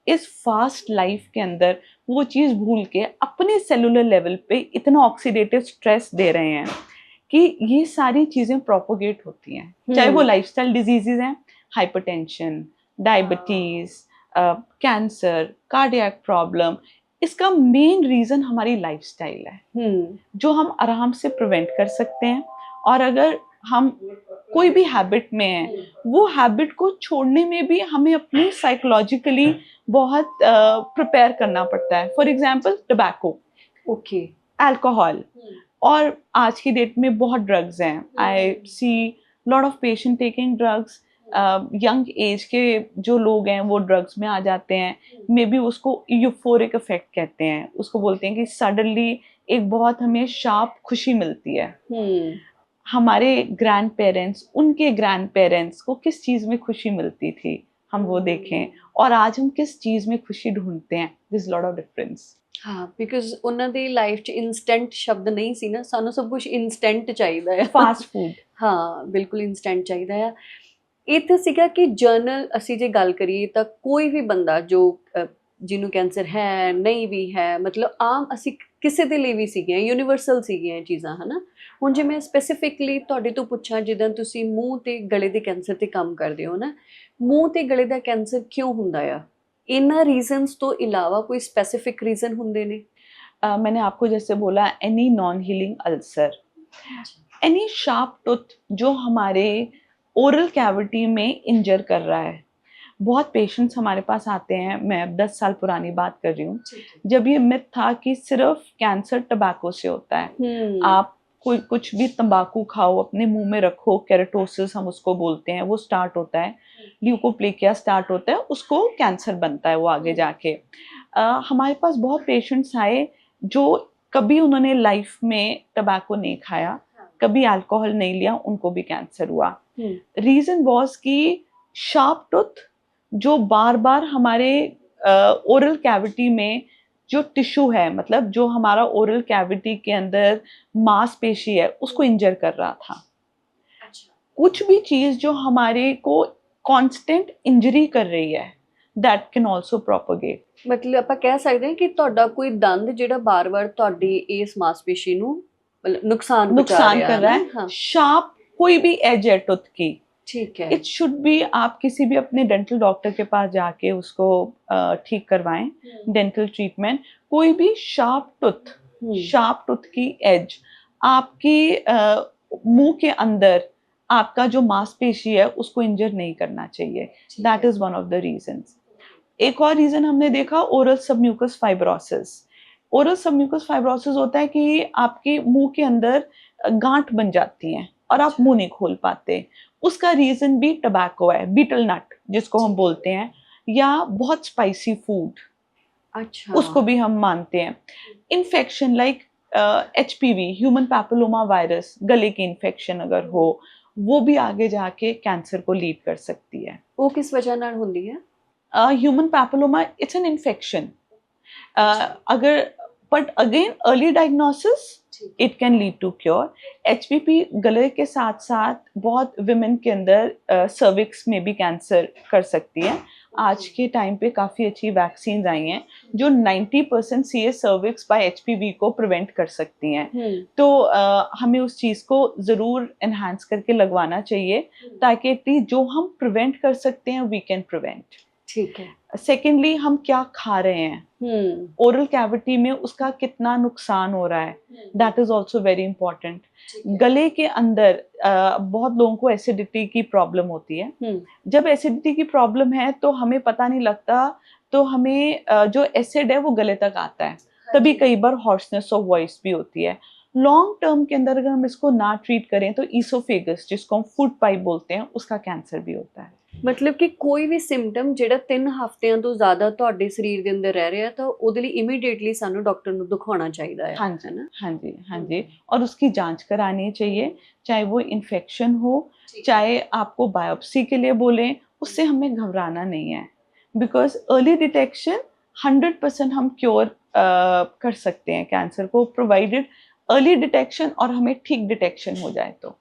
इस फास्ट लाइफ के अंदर वो चीज भूल के अपने सेलुलर लेवल पे इतना ऑक्सीडेटिव स्ट्रेस दे रहे हैं कि ये सारी चीजें प्रोपोगेट होती हैं, चाहे वो लाइफस्टाइल डिजीजेज हैं, hypertension, diabetes, cancer, cardiac problem. इसका मेन रीजन हमारी लाइफस्टाइल है, जो हम आराम से प्रिवेंट कर सकते हैं। और अगर हम कोई भी हैबिट में है, वो हैबिट को छोड़ने में भी हमें अपनी साइकोलॉजिकली बहुत प्रिपेयर करना पड़ता है। For example tobacco, okay, alcohol, और आज की डेट में बहुत ड्रग्स हैं। I see lot of patient taking drugs. Young age के जो लोग हैं वो ड्रग्स में आ जाते हैं, मे बी उसको यूफोरिक इफेक्ट कहते हैं, उसको बोलते हैं कि सडनली एक बहुत हमें शार्प खुशी मिलती है। हमारे ग्रैंड पेरेंट्स, उनके ग्रैंड पेरेंट्स को किस चीज में खुशी मिलती थी, हम वो देखें, और आज हम किस चीज में खुशी ढूंढते हैं। This lot of difference. हाँ, बिकॉज ਉਹਨਾਂ ਦੀ ਲਾਈਫ 'ਚ ਇਨਸਟੈਂਟ ਸ਼ਬਦ ਨਹੀਂ ਸੀ ਨਾ, ਸਾਨੂੰ ਸਭ ਕੁਝ ਇਨਸਟੈਂਟ ਚਾਹੀਦਾ ਹੈ। ਫਾਸਟ ਫੂਡ, ਹਾਂ ਬਿਲਕੁਲ ਇਨਸਟੈਂਟ ਚਾਹੀਦਾ ਆ। ਇੱਥੇ ਸੀਗਾ ਕਿ ਜਰਨਲ ਅਸੀਂ ਜੇ ਗੱਲ ਕਰੀਏ ਤਾਂ ਕੋਈ ਵੀ ਬੰਦਾ ਜੋ ਜਿਹਨੂੰ ਕੈਂਸਰ ਹੈ ਨਹੀਂ ਵੀ ਹੈ, ਮਤਲਬ ਆਮ ਅਸੀਂ ਕਿਸੇ ਦੇ ਲਈ ਵੀ ਸੀਗੀਆਂ, ਯੂਨੀਵਰਸਲ ਸੀਗੀਆਂ ਇਹ ਚੀਜ਼ਾਂ, ਹੈ ਨਾ। ਹੁਣ ਜੇ ਮੈਂ ਸਪੈਸੀਫਿਕਲੀ ਤੁਹਾਡੇ ਤੋਂ ਪੁੱਛਾਂ, ਜਿੱਦਾਂ ਤੁਸੀਂ ਮੂੰਹ ਤੇ ਗਲੇ ਦੇ ਕੈਂਸਰ ਤੇ ਕੰਮ ਕਰਦੇ ਹੋ ਨਾ, ਮੂੰਹ ਤੇ ਗਲੇ ਦਾ ਕੈਂਸਰ ਕਿਉਂ ਹੁੰਦਾ ਆ? ਇਹਨਾਂ रीजंस तो इलावा कोई स्पेसिफिक रीजन होंगे ने? मैंने आपको जैसे बोला, any non healing ulcer, any sharp tooth जो हमारे ओरल कैविटी में इंजर कर रहा है। बहुत पेशेंट्स हमारे पास आते हैं, मैं 10 साल पुरानी बात कर रही हूँ, जब ये मिथ था कि सिर्फ कैंसर टबैको से होता है। आप कोई कुछ भी तंबाकू खाओ, अपने मुंह में रखो, केराटोसिस हम उसको बोलते हैं, वो स्टार्ट होता है, ल्यूकोप्लेकिया स्टार्ट होता है, उसको कैंसर बनता है वो आगे जाके। हमारे पास बहुत पेशेंट्स आए जो कभी उन्होंने लाइफ में टबैको नहीं खाया, कभी अल्कोहल नहीं लिया, उनको भी कैंसर हुआ। रीजन वॉज कि शार्प टूथ जो बार बार हमारे ओरल कैविटी में जो टिश्यू है, मतलब जो हमारा ओरल कैविटी के अंदर मांसपेशी है, उसको इंजर कर रहा था। कुछ भी चीज जो हमारे को कांस्टेंट इंजरी कर रही है, that can also propagate। मतलब ਆਪਾਂ ਕਹਿ ਸਕਦੇ ਹਾਂ ਕਿ ਤੁਹਾਡਾ ਕੋਈ ਦੰਦ ਜਿਹੜਾ ਬਾਰ-ਬਾਰ ਤੁਹਾਡੀ ਇਸ ਮਾਸਪੇਸ਼ੀ ਨੂੰ नुकसान कर रहा है। हाँ। शार्प कोई भी एज है टूथ की, ठीक है, इट शुड बी, आप किसी भी अपने डेंटल डॉक्टर के पास जाके उसको ठीक करवाएं, डेंटल ट्रीटमेंट। कोई भी शार्प टूथ की एज आपकी मुंह के अंदर आपका जो मांसपेशी है उसको इंजर नहीं करना चाहिए। That is one of the reasons. एक और रीजन हमने देखा, oral submucous fibrosis. Oral submucous fibrosis होता है कि आपके मुंह के अंदर गांठ बन जाती हैं और आप मुंह नहीं खोल पाते। उसका रीजन भी टबैको है, बीटल नट जिसको हम बोलते हैं, या बहुत स्पाइसी फूड, अच्छा, उसको भी हम मानते हैं। Infection like HPV, human papilloma virus, गले की इन्फेक्शन अगर हो, वो भी आगे जाके कैंसर को लीड कर सकती है। वो किस वजह नाल होंदी है? Human papilloma it's an infection. अगर but again early diagnosis it can lead to cure. HPV गले के साथ साथ बहुत विमेन के अंदर सर्विक्स में भी कैंसर कर सकती है। आज के टाइम पे काफ़ी अच्छी वैक्सीन आई हैं जो 90% CA सर्विक्स बाय HPV को प्रिवेंट कर सकती हैं। तो हमें उस चीज़ को ज़रूर एनहांस करके लगवाना चाहिए ताकि एटलीस्ट जो हम प्रिवेंट कर सकते हैं वी कैन प्रिवेंट। ठीक है। सेकेंडली हम क्या खा रहे हैं, ओरल कैविटी में उसका कितना नुकसान हो रहा है, that is also very important. गले के अंदर बहुत लोगों को एसिडिटी की प्रॉब्लम होती है। जब एसिडिटी की प्रॉब्लम है तो हमें पता नहीं लगता, तो हमें जो एसिड है वो गले तक आता है, तभी कई बार हॉर्सनेस ऑफ वॉइस भी होती है। लॉन्ग टर्म के अंदर अगर हम इसको ना ट्रीट करें तो ईसोफेगस, जिसको हम फूड पाइप बोलते हैं, उसका कैंसर भी होता है। मतलब कि कोई भी सिम्पटम ਜਿਹੜਾ 3 ਹਫ਼ਤਿਆਂ ਤੋਂ ਜ਼ਿਆਦਾ ਤੁਹਾਡੇ ਸਰੀਰ ਦੇ ਅੰਦਰ ਰਹਿ ਰਿਹਾ ਤਾਂ ਉਹਦੇ ਲਈ ਇਮੀਡੀਏਟਲੀ ਸਾਨੂੰ ਡਾਕਟਰ ਨੂੰ ਦਿਖਾਉਣਾ ਚਾਹੀਦਾ ਹੈ हाँ है जी, ना? हाँ जी, हाँ जी। और उसकी जांच करानी चाहिए, चाहे वो इन्फेक्शन हो, चाहे आपको बायोप्सी के लिए बोलें, उससे हमें घबराना नहीं है, बिकॉज अर्ली डिटेक्शन 100% हम क्योर कर सकते हैं कैंसर को, प्रोवाइडेड अर्ली डिटेक्शन और हमें ठीक डिटेक्शन हो जाए तो।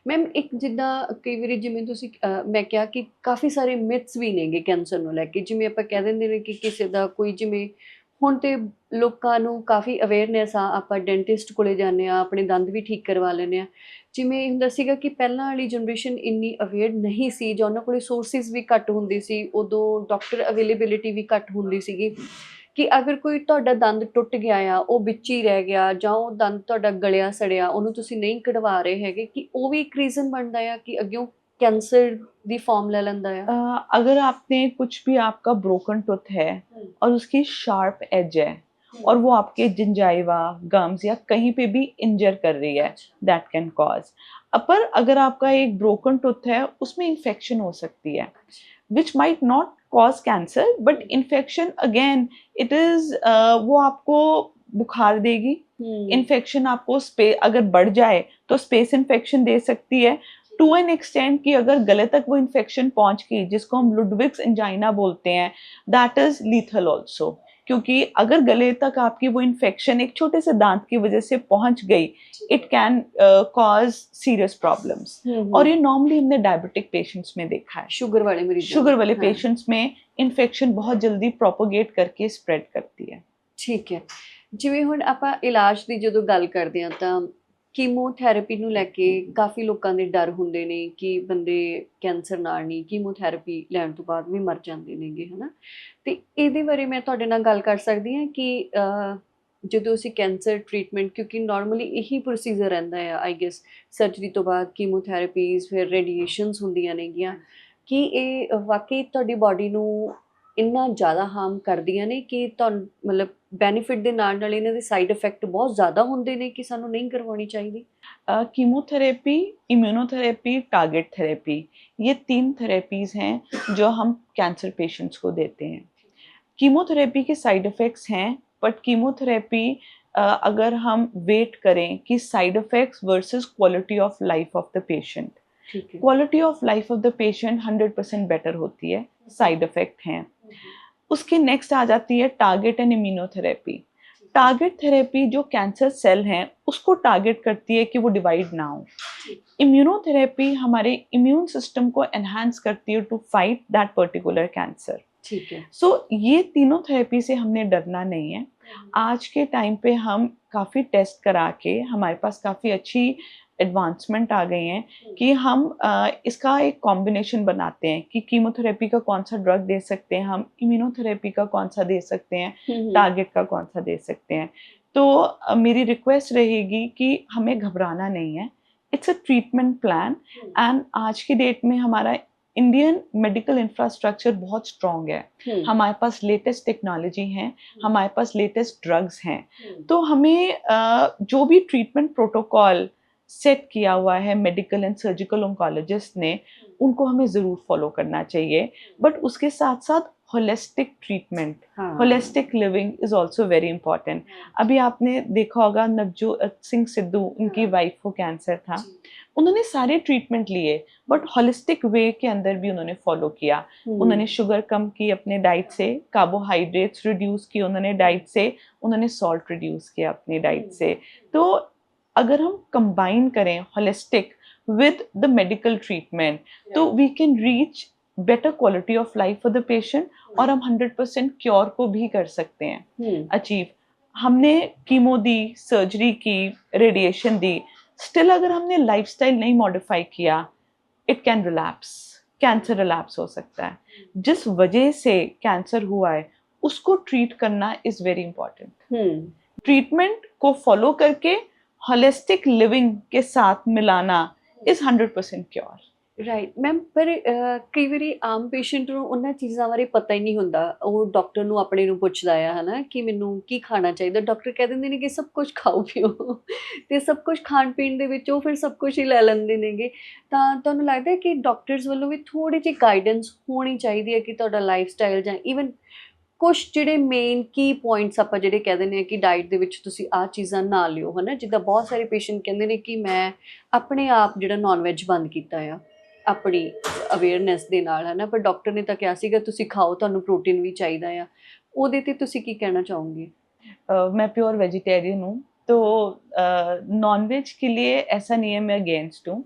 ਮੈਮ ਇੱਕ ਜਿੱਦਾਂ ਕਈ ਵਾਰੀ ਜਿਵੇਂ ਤੁਸੀਂ ਮੈਂ ਕਿਹਾ ਕਿ ਕਾਫੀ ਸਾਰੇ ਮਿਥਸ ਵੀ ਨੇਗੇ ਕੈਂਸਰ ਨੂੰ ਲੈ ਕੇ, ਜਿਵੇਂ ਆਪਾਂ ਕਹਿ ਦਿੰਦੇ ਨੇ ਕਿ ਕਿਸੇ ਦਾ ਕੋਈ ਜਿਵੇਂ ਹੁਣ ਤੇ ਲੋਕਾਂ ਨੂੰ ਕਾਫੀ ਅਵੇਅਰਨੈਸ ਆ, ਆਪਾਂ ਡੈਂਟਿਸਟ ਕੋਲੇ ਜਾਂਦੇ ਆ, ਆਪਣੇ ਦੰਦ ਵੀ ਠੀਕ ਕਰਵਾ ਲੈਂਦੇ ਆ। ਜਿਵੇਂ ਹੁੰਦਾ ਸੀਗਾ ਕਿ ਪਹਿਲਾਂ ਵਾਲੀ ਜਨਰੇਸ਼ਨ ਇੰਨੀ ਅਵੇਅਰ ਨਹੀਂ ਸੀ ਜਾਂ ਉਹਨਾਂ ਕੋਲੇ ਸੋਰਸਿਸ ਵੀ ਘੱਟ ਹੁੰਦੇ ਸੀ, ਉਦੋਂ ਡਾਕਟਰ ਅਵੇਲੇਬਿਲਿਟੀ ਵੀ ਘੱਟ ਹੁੰਦੀ ਸੀਗੀ ਕਿ ਅਗਰ ਕੋਈ ਤੁਹਾਡਾ ਦੰਦ ਟੁੱਟ ਗਿਆ ਆ, ਉਹ ਵਿੱਚ ਹੀ ਰਹਿ ਗਿਆ, ਜਾਂ ਉਹ ਦੰਦ ਤੁਹਾਡਾ ਗਲਿਆ ਸੜਿਆ, ਉਹਨੂੰ ਤੁਸੀਂ ਨਹੀਂ ਕਢਵਾ ਰਹੇ ਹੈਗੇ, ਕਿ ਉਹ ਵੀ ਇੱਕ ਰੀਜ਼ਨ ਬਣਦਾ ਆ ਕਿ ਅੱਗਿਓਂ कैंसर दी फॉर्म ले लेंदा है। अगर आपने कुछ भी, आपका ब्रोकन टूथ है और उसकी शार्प एज है और वो आपके जिंजाइवा, गम्स या कहीं पे भी इंजर कर रही है, दैट कैन कॉज। पर अगर आपका एक ब्रोकन टूथ है, उसमें इन्फेक्शन हो सकती है, which might not cause cancer, but infection again it is वो आपको बुखार देगी। इन्फेक्शन आपको अगर बढ़ जाए तो स्पेस इन्फेक्शन दे सकती है, टू एन एक्सटेंट कि अगर गले तक वो इन्फेक्शन पहुंच गई, जिसको हम लुडविग्स एंजाइना बोलते हैं, दैट इज लीथल ऑल्सो। क्योंकि अगर गले तक आपकी वो इन्फेक्शन एक छोटे से दांत की वजह से पहुंच गई, it can cause serious problems. और ये नॉर्मली हमने डायबिटिक पेशेंट्स में देखा है, शुगर वाले पेशेंट्स में इन्फेक्शन बहुत जल्दी प्रोपोगेट करके स्प्रेड करती है। ठीक है, जिवें हुण आपां इलाज दी जदों गल करदे हां तां ਕੀਮੋਥੈਰੇਪੀ ਨੂੰ ਲੈ ਕੇ ਕਾਫੀ ਲੋਕਾਂ ਦੇ ਡਰ ਹੁੰਦੇ ਨੇ ਕਿ ਬੰਦੇ ਕੈਂਸਰ ਨਾਲ ਨਹੀਂ, ਕੀਮੋਥੈਰੇਪੀ ਲੈਣ ਤੋਂ ਬਾਅਦ ਵੀ ਮਰ ਜਾਂਦੇ ਨੇਗੇ, ਹੈ ਨਾ। ਤੇ ਇਹਦੇ ਬਾਰੇ ਮੈਂ ਤੁਹਾਡੇ ਨਾਲ ਗੱਲ ਕਰ ਸਕਦੀ ਹਾਂ ਕਿ ਜਦੋਂ ਅਸੀਂ ਕੈਂਸਰ ਟ੍ਰੀਟਮੈਂਟ, ਕਿਉਂਕਿ ਨਾਰਮਲੀ ਇਹੀ ਪ੍ਰੋਸੀਜਰ ਰਹਿੰਦਾ ਆ ਆਈ ਗੈਸ, ਸਰਜਰੀ ਤੋਂ ਬਾਅਦ ਕੀਮੋਥੈਰੇਪੀਜ਼, ਫਿਰ ਰੇਡੀਏਸ਼ਨਸ ਹੁੰਦੀਆਂ ਨੇਗੀਆਂ, ਕਿ ਇਹ ਵਾਕਈ ਤੁਹਾਡੀ ਬਾਡੀ ਨੂੰ ਇੰਨਾ ਜ਼ਿਆਦਾ ਹਾਰਮ ਕਰਦੀਆਂ ਨੇ ਕਿ ਤੁਹਾਨੂੰ ਮਤਲਬ बेनिफिट ਦੇ ਨਾਲ ਨਾਲ ਇਹਨਾਂ ਦੇ ਸਾਈਡ ਇਫੈਕਟ ਬਹੁਤ ਜ਼ਿਆਦਾ ਹੁੰਦੇ ਨੇ ਕਿ ਸਾਨੂੰ ਨਹੀਂ ਕਰਵਾਉਣੀ ਚਾਹੀਦੀ? कीमोथेरेपी, इम्यूनोथेरेपी, टारगेट थेरेपी, ये 3 थेरेपीज हैं जो हम कैंसर पेशेंट्स को देते हैं। कीमोथेरेपी के साइड इफेक्ट्स हैं, बट कीमोथेरेपी अगर हम वेट करें कि side effects versus quality of life of the patient, quality of life of the patient 100% better होती है, साइड इफेक्ट हैं। उसके नेक्स्ट आ जाती है target and immunotherapy. Target therapy जो कैंसर सेल हैं उसको टारगेट करती है कि वो डिवाइड ना हो। इम्यूनोथेरेपी हमारे इम्यून सिस्टम को एनहांस करती है to fight that particular cancer. ठीक है। सो ये तीनों थेरेपी से हमने डरना नहीं है। आज के टाइम पे हम काफ़ी टेस्ट करा के, हमारे पास काफ़ी अच्छी एडवांसमेंट आ गई हैं कि हम इसका एक कॉम्बिनेशन बनाते हैं कि कीमोथेरेपी का कौन सा ड्रग दे सकते हैं हम, इम्यूनोथेरेपी का कौन सा दे सकते हैं, टारगेट का कौन सा दे सकते हैं। तो मेरी रिक्वेस्ट रहेगी कि हमें घबराना नहीं है, it's a treatment plan. And आज की डेट में हमारा इंडियन मेडिकल इंफ्रास्ट्रक्चर बहुत स्ट्रॉन्ग है, हमारे पास लेटेस्ट टेक्नोलॉजी है, हमारे पास लेटेस्ट ड्रग्स हैं, तो हमें जो भी ट्रीटमेंट प्रोटोकॉल सेट किया हुआ है मेडिकल एंड सर्जिकल ऑन्कोलॉजिस्ट ने, उनको हमें ज़रूर फॉलो करना चाहिए। बट उसके साथ साथ holistic treatment, holistic living is also very important. अभी आपने देखा होगा नवजोत सिंह सिद्धू, उनकी वाइफ को कैंसर था, उन्होंने सारे ट्रीटमेंट लिए बट होलिस्टिक वे के अंदर भी उन्होंने फॉलो किया। उन्होंने शुगर कम की अपने डाइट से, कार्बोहाइड्रेट्स रिड्यूस की उन्होंने डाइट से, उन्होंने सॉल्ट रिड्यूस किया अपनी डाइट से। तो अगर हम कंबाइन करें holistic with the medical treatment, तो we can reach better quality of life for the patient, और हम 100% क्योर को भी कर सकते हैं अचीव। हमने कीमो दी, सर्जरी की, रेडिएशन दी, स्टिल अगर हमने लाइफस्टाइल नहीं मॉडिफाई किया, it can relapse. Cancer relapse हो सकता है। जिस वजह से कैंसर हुआ है उसको ट्रीट करना इज वेरी इंपॉर्टेंट। ट्रीटमेंट को फॉलो करके होलिस्टिक लिविंग के साथ मिलाना इज 100% क्योर। ਰਾਈਟ ਮੈਮ, ਪਰ ਕਈ ਵਾਰੀ ਆਮ ਪੇਸ਼ੈਂਟ ਨੂੰ ਉਹਨਾਂ ਚੀਜ਼ਾਂ ਬਾਰੇ ਪਤਾ ਹੀ ਨਹੀਂ ਹੁੰਦਾ। ਉਹ ਡਾਕਟਰ ਨੂੰ ਆਪਣੇ ਨੂੰ ਪੁੱਛਦਾ ਆ ਹਨਾ ਕਿ ਮੈਨੂੰ ਕੀ ਖਾਣਾ ਚਾਹੀਦਾ, ਡਾਕਟਰ ਕਹਿ ਦਿੰਦੇ ਨੇ ਕਿ ਸਭ ਕੁਝ ਖਾਓ ਪੀਓ ਤੇ ਸਭ ਕੁਝ ਖਾਣ ਪੀਣ ਦੇ ਵਿੱਚ ਉਹ ਫਿਰ ਸਭ ਕੁਝ ਹੀ ਲੈ ਲੈਂਦੇ ਨੇਗੇ। ਤਾਂ ਤੁਹਾਨੂੰ ਲੱਗਦਾ ਹੈ ਕਿ ਡਾਕਟਰਸ ਵੱਲੋਂ ਵੀ ਥੋੜੀ ਜਿਹੀ ਗਾਈਡੈਂਸ ਹੋਣੀ ਚਾਹੀਦੀ ਹੈ ਕਿ ਤੁਹਾਡਾ ਲਾਈਫ ਸਟਾਈਲ ਜਾਂ ਈਵਨ ਕੁਛ ਜਿਹੜੇ ਮੇਨ ਕੀ ਪੁਆਇੰਟਸ ਆਪਾਂ ਜਿਹੜੇ ਕਹਿ ਦਿੰਦੇ ਹਾਂ ਕਿ ਡਾਈਟ ਦੇ ਵਿੱਚ ਤੁਸੀਂ ਆਹ ਚੀਜ਼ਾਂ ਨਾ ਲਿਓ ਹਨਾ। ਜਿੱਦਾਂ ਬਹੁਤ ਸਾਰੇ ਪੇਸ਼ੈਂਟ ਕਹਿੰਦੇ ਨੇ ਕਿ ਮੈਂ ਆਪਣੇ ਆਪ ਜਿਹੜਾ ਨੌਨ ਵੈਜ ਬੰਦ ਕੀਤਾ ਆ ਆਪਣੀ ਅਵੇਅਰਨੈਸ ਦੇ ਨਾਲ ਹੈ ਨਾ, ਪਰ ਡਾਕਟਰ ਨੇ ਤਾਂ ਕਿਹਾ ਸੀਗਾ ਤੁਸੀਂ ਖਾਓ, ਤੁਹਾਨੂੰ ਪ੍ਰੋਟੀਨ ਵੀ ਚਾਹੀਦਾ ਆ। ਉਹਦੇ ਤੇ ਤੁਸੀਂ ਕੀ ਕਹਿਣਾ ਚਾਹੋਗੇ? मैं प्योर वेजिटेरियन हूँ, तो नॉनवेज के लिए ऐसा नहीं है मैं अगेंस्ट हूँ,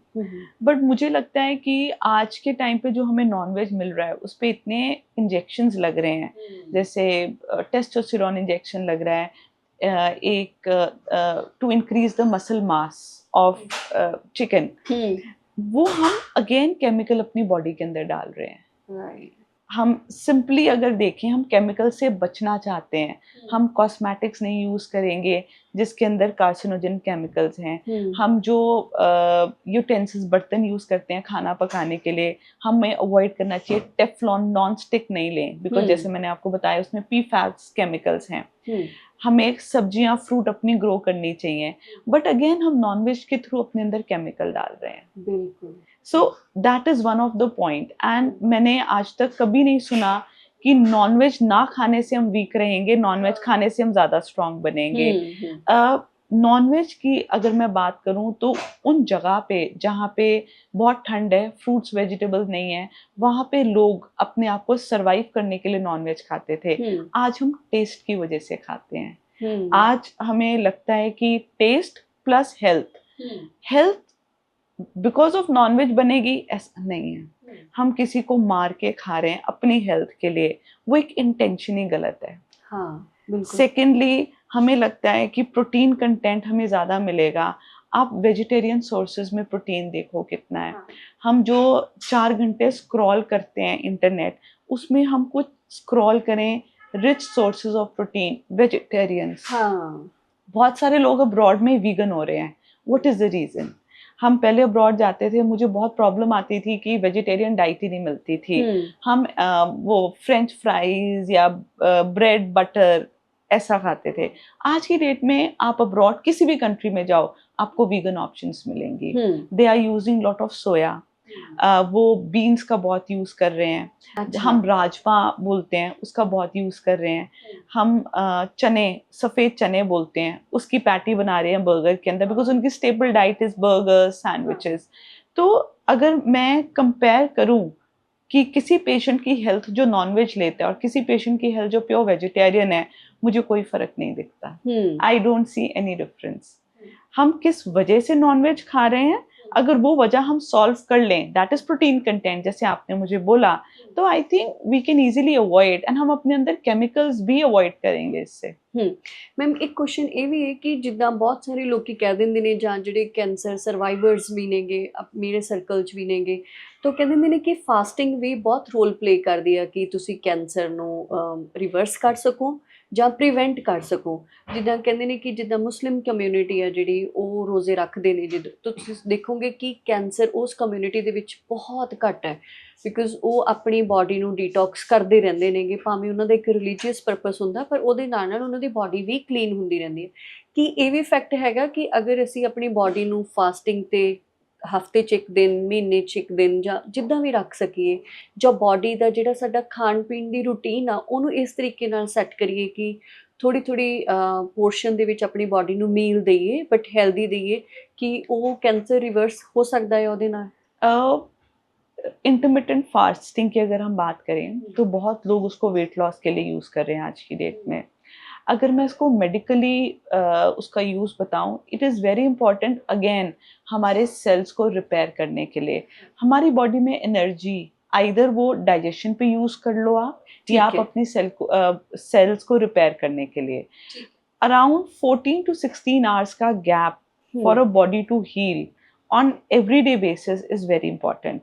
बट मुझे लगता है कि आज के टाइम पे जो हमें नॉनवेज मिल रहा है उस पे इतने इंजेक्शंस लग रहे हैं, जैसे टेस्टोस्टेरोन इंजेक्शन लग रहा है, एक to increase the muscle mass of chicken, वो हम अगेन केमिकल अपनी बॉडी के अंदर डाल रहे हैं। हम सिंपली अगर देखें, हम केमिकल से बचना चाहते हैं, हम कॉस्मेटिक्स नहीं यूज़ करेंगे जिसके अंदर कार्सिनोजन केमिकल्स हैं, हम जो यूटेंसिल्स बर्तन यूज़ करते हैं खाना पकाने के लिए हमें अवॉइड करना चाहिए। टेफ्लॉन नॉन स्टिक नहीं लें, बिकॉज जैसे मैंने आपको बताया उसमें PFAS केमिकल्स हैं। हमें सब्जियां फ्रूट अपनी ग्रो करनी चाहिए, बट अगेन हम नॉनवेज के थ्रू अपने अंदर केमिकल डाल रहे हैं। बिल्कुल। So that is one of the point, and मैंने आज तक कभी नहीं सुना कि नॉनवेज ना खाने से हम वीक रहेंगे, नॉनवेज खाने से हम ज्यादा स्ट्रांग बनेंगे। नॉनवेज की अगर मैं बात करूं तो उन जगह पे जहाँ पे बहुत ठंड है, फ्रूट्स वेजिटेबल्स नहीं है, वहाँ पे लोग अपने आप को सरवाइव करने के लिए नॉनवेज खाते थे। आज हम टेस्ट की वजह से खाते हैं। आज हमें लगता है कि taste plus health because of nonveg बनेगी, ऐसा नहीं है। हम किसी को मार के खा रहे हैं अपनी हेल्थ के लिए, वो एक इंटेंशन ही गलत है। हाँ, बिल्कुल। सेकेंडली हमें लगता है कि प्रोटीन कंटेंट हमें ज़्यादा मिलेगा। आप वेजिटेरियन सोर्सेज में प्रोटीन देखो कितना है। हम जो 4 घंटे स्क्रॉल करते हैं इंटरनेट, उसमें हम कुछ स्क्रॉल करें rich sources of protein vegetarians. बहुत सारे लोग अब्रॉड में वीगन हो रहे हैं। What is the reason? हम पहले अब्रॉड जाते थे, मुझे बहुत प्रॉब्लम आती थी कि वेजिटेरियन डाइट ही नहीं मिलती थी। हम वो फ्रेंच फ्राइज या ब्रेड बटर ऐसा खाते थे। आज की डेट में आप अब्रॉड किसी भी कंट्री में जाओ, आपको वीगन ऑप्शंस मिलेंगी। They are using lot of soya, वो बीन्स का बहुत यूज़ कर रहे हैं। अच्छा। हम राजमा बोलते हैं, उसका बहुत यूज़ कर रहे हैं। हम चने, सफ़ेद चने बोलते हैं, उसकी पैटी बना रहे हैं बर्गर के अंदर, बिकॉज उनकी staple diet is burger sandwiches. तो अगर मैं कंपेयर करूं कि किसी पेशेंट की हेल्थ जो नॉनवेज लेता है और किसी पेशेंट की हेल्थ जो प्योर वेजिटेरियन है, मुझे कोई फ़र्क नहीं दिखता। I don't see any difference. हम किस वजह से नॉनवेज खा रहे हैं, अगर वो वजह हम सॉल्व कर लें, दैट इज प्रोटीन कंटेंट, जैसे आपने मुझे बोला, तो I think we can easily avoid, and हम अपने अंदर केमिकल्स भी अवॉइड करेंगे इससे। मैम एक क्वेश्चन ये भी है कि जिद्दां बहुत सारे लोग कह देंगे ने जां जिहड़े कैंसर सर्वाइवर्स भी नेगे, मेरे सर्कल च भी नेगे, तो कह देंगे ने कि फास्टिंग भी बहुत रोल प्ले करदी है कि तुसी कैंसर नूं रिवर्स कर सको ਜਾਂ ਪ੍ਰੀਵੈਂਟ ਕਰ ਸਕੋ। ਜਿੱਦਾਂ ਕਹਿੰਦੇ ਨੇ ਕਿ ਜਿੱਦਾਂ ਮੁਸਲਿਮ ਕਮਿਊਨਿਟੀ ਆ ਜਿਹੜੀ ਉਹ ਰੋਜ਼ੇ ਰੱਖਦੇ ਨੇ, ਜਿੱਦਾਂ ਤੁਸੀਂ ਦੇਖੋਗੇ ਕਿ ਕੈਂਸਰ ਉਸ ਕਮਿਊਨਿਟੀ ਦੇ ਵਿੱਚ ਬਹੁਤ ਘੱਟ ਹੈ, ਬਿਕੋਜ਼ ਉਹ ਆਪਣੀ ਬਾਡੀ ਨੂੰ ਡੀਟੌਕਸ ਕਰਦੇ ਰਹਿੰਦੇ ਨੇਗੇ। ਭਾਵੇਂ ਉਹਨਾਂ ਦਾ ਇੱਕ ਰਿਲੀਜੀਅਸ ਪਰਪਸ ਹੁੰਦਾ, ਪਰ ਉਹਦੇ ਨਾਲ ਨਾਲ ਉਹਨਾਂ ਦੀ ਬਾਡੀ ਵੀ ਕਲੀਨ ਹੁੰਦੀ ਰਹਿੰਦੀ ਹੈ। ਕਿ ਇਹ ਵੀ ਫੈਕਟ ਹੈਗਾ ਕਿ ਅਗਰ ਅਸੀਂ ਆਪਣੀ ਬਾਡੀ ਨੂੰ ਫਾਸਟਿੰਗ 'ਤੇ ਹਫ਼ਤੇ 'ਚ 1 ਦਿਨ, ਮਹੀਨੇ 'ਚ 1 ਦਿਨ ਜਾਂ ਜਿੱਦਾਂ ਵੀ ਰੱਖ ਸਕੀਏ, ਜਾਂ ਬਾਡੀ ਦਾ ਜਿਹੜਾ ਸਾਡਾ ਖਾਣ ਪੀਣ ਦੀ ਰੂਟੀਨ ਆ ਉਹਨੂੰ ਇਸ ਤਰੀਕੇ ਨਾਲ ਸੈੱਟ ਕਰੀਏ ਕਿ ਥੋੜ੍ਹੀ ਪੋਰਸ਼ਨ ਦੇ ਵਿੱਚ ਆਪਣੀ ਬਾਡੀ ਨੂੰ ਮੀਲ ਦਈਏ, ਬਟ ਹੈਲਦੀ ਦਈਏ, ਕਿ ਉਹ ਕੈਂਸਰ ਰਿਵਰਸ ਹੋ सकता है ਉਹਦੇ ਨਾਲ। इंटरमिटेंट फास्टिंग की अगर हम बात करें तो बहुत लोग उसको वेट लॉस के लिए यूज़ कर रहे हैं आज की डेट में। अगर मैं इसको मेडिकली उसका यूज़ बताऊं, it is very important again हमारे सेल्स को रिपेयर करने के लिए। हमारी बॉडी में एनर्जी आइदर वो डाइजेशन पे यूज़ कर लो आप, या आप अपनी सेल्स को रिपेयर करने के लिए अराउंड 14 to 16 आवर्स का gap for a body to heal, on everyday basis is very important,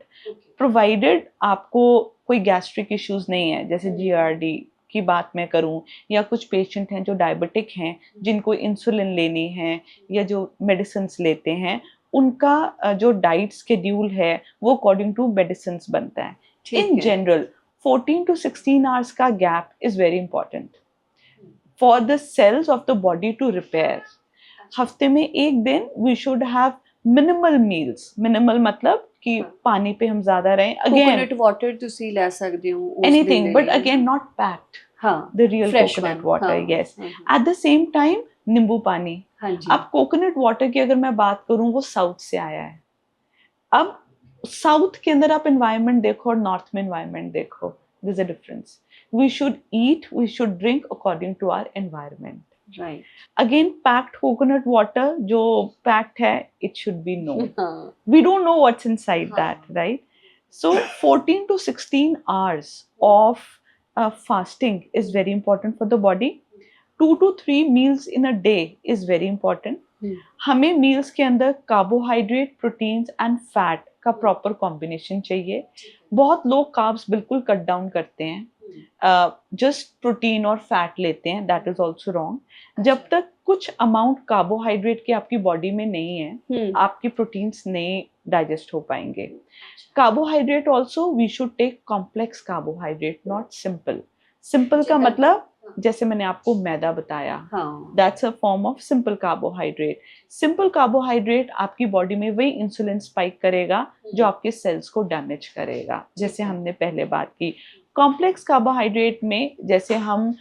provided आपको कोई गैस्ट्रिक इश्यूज नहीं है, जैसे GERD की बात मैं करूं, या कुछ पेशेंट हैं जो डायबिटिक हैं जिनको इंसुलिन लेनी है या जो मेडिसिन लेते हैं, उनका जो डाइट शेड्यूल है वो अकॉर्डिंग टू मेडिसिन बनता है. इन जनरल 14 to 16 hours का gap is very important for the cells of the body to repair. हफ्ते में एक दिन we should have minimal meals. Minimal मतलब कि पानी पे हम ज्यादा रहें. अगेन कोकोनट वाटर ਤੁਸੀਂ ਲੈ ਸਕਦੇ ਹੋ ਉਸ anything, but again not packed. हाँ, the real fresh coconut one, water. हाँ, yes. हाँ, at the same time नींबू पानी. हाँ जी. अब कोकोनट वाटर की अगर मैं बात करूं, वो साउथ से आया है. अब साउथ के अंदर आप एनवायरनमेंट देखो और नॉर्थ में एनवायरनमेंट देखो, there is a difference. We should eat, we should drink according to our environment. Right. Again packed coconut water जो पैक्ड है, इट शुड बी नोन. हाँ. We don't know what's inside that, right? So 14 to 16 hours of fasting is very important for the body. 2 to 3 meals in a day is very important. हमें meals के अंदर carbohydrate, proteins and fat का proper combination चाहिए. बहुत लोग carbs बिल्कुल cut down करते हैं, just protein और fat लेते हैं, that is also wrong. जब तक कुछ अमाउंट कार्बोहाइड्रेट की आपकी बॉडी में नहीं है, आपकी प्रोटीन्स नहीं डाइजेस्ट हो पाएंगे. Carbohydrate also we should take complex carbohydrate, not simple. Simple का मतलब जैसे मैंने आपको मैदा बताया, that's a form of simple carbohydrate. Simple carbohydrate आपकी बॉडी में वही इंसुलिन स्पाइक करेगा जो आपके सेल्स को डैमेज करेगा, जैसे हमने पहले बात की. कॉम्प्लेक्स कार्बोहाइड्रेट में जैसे हम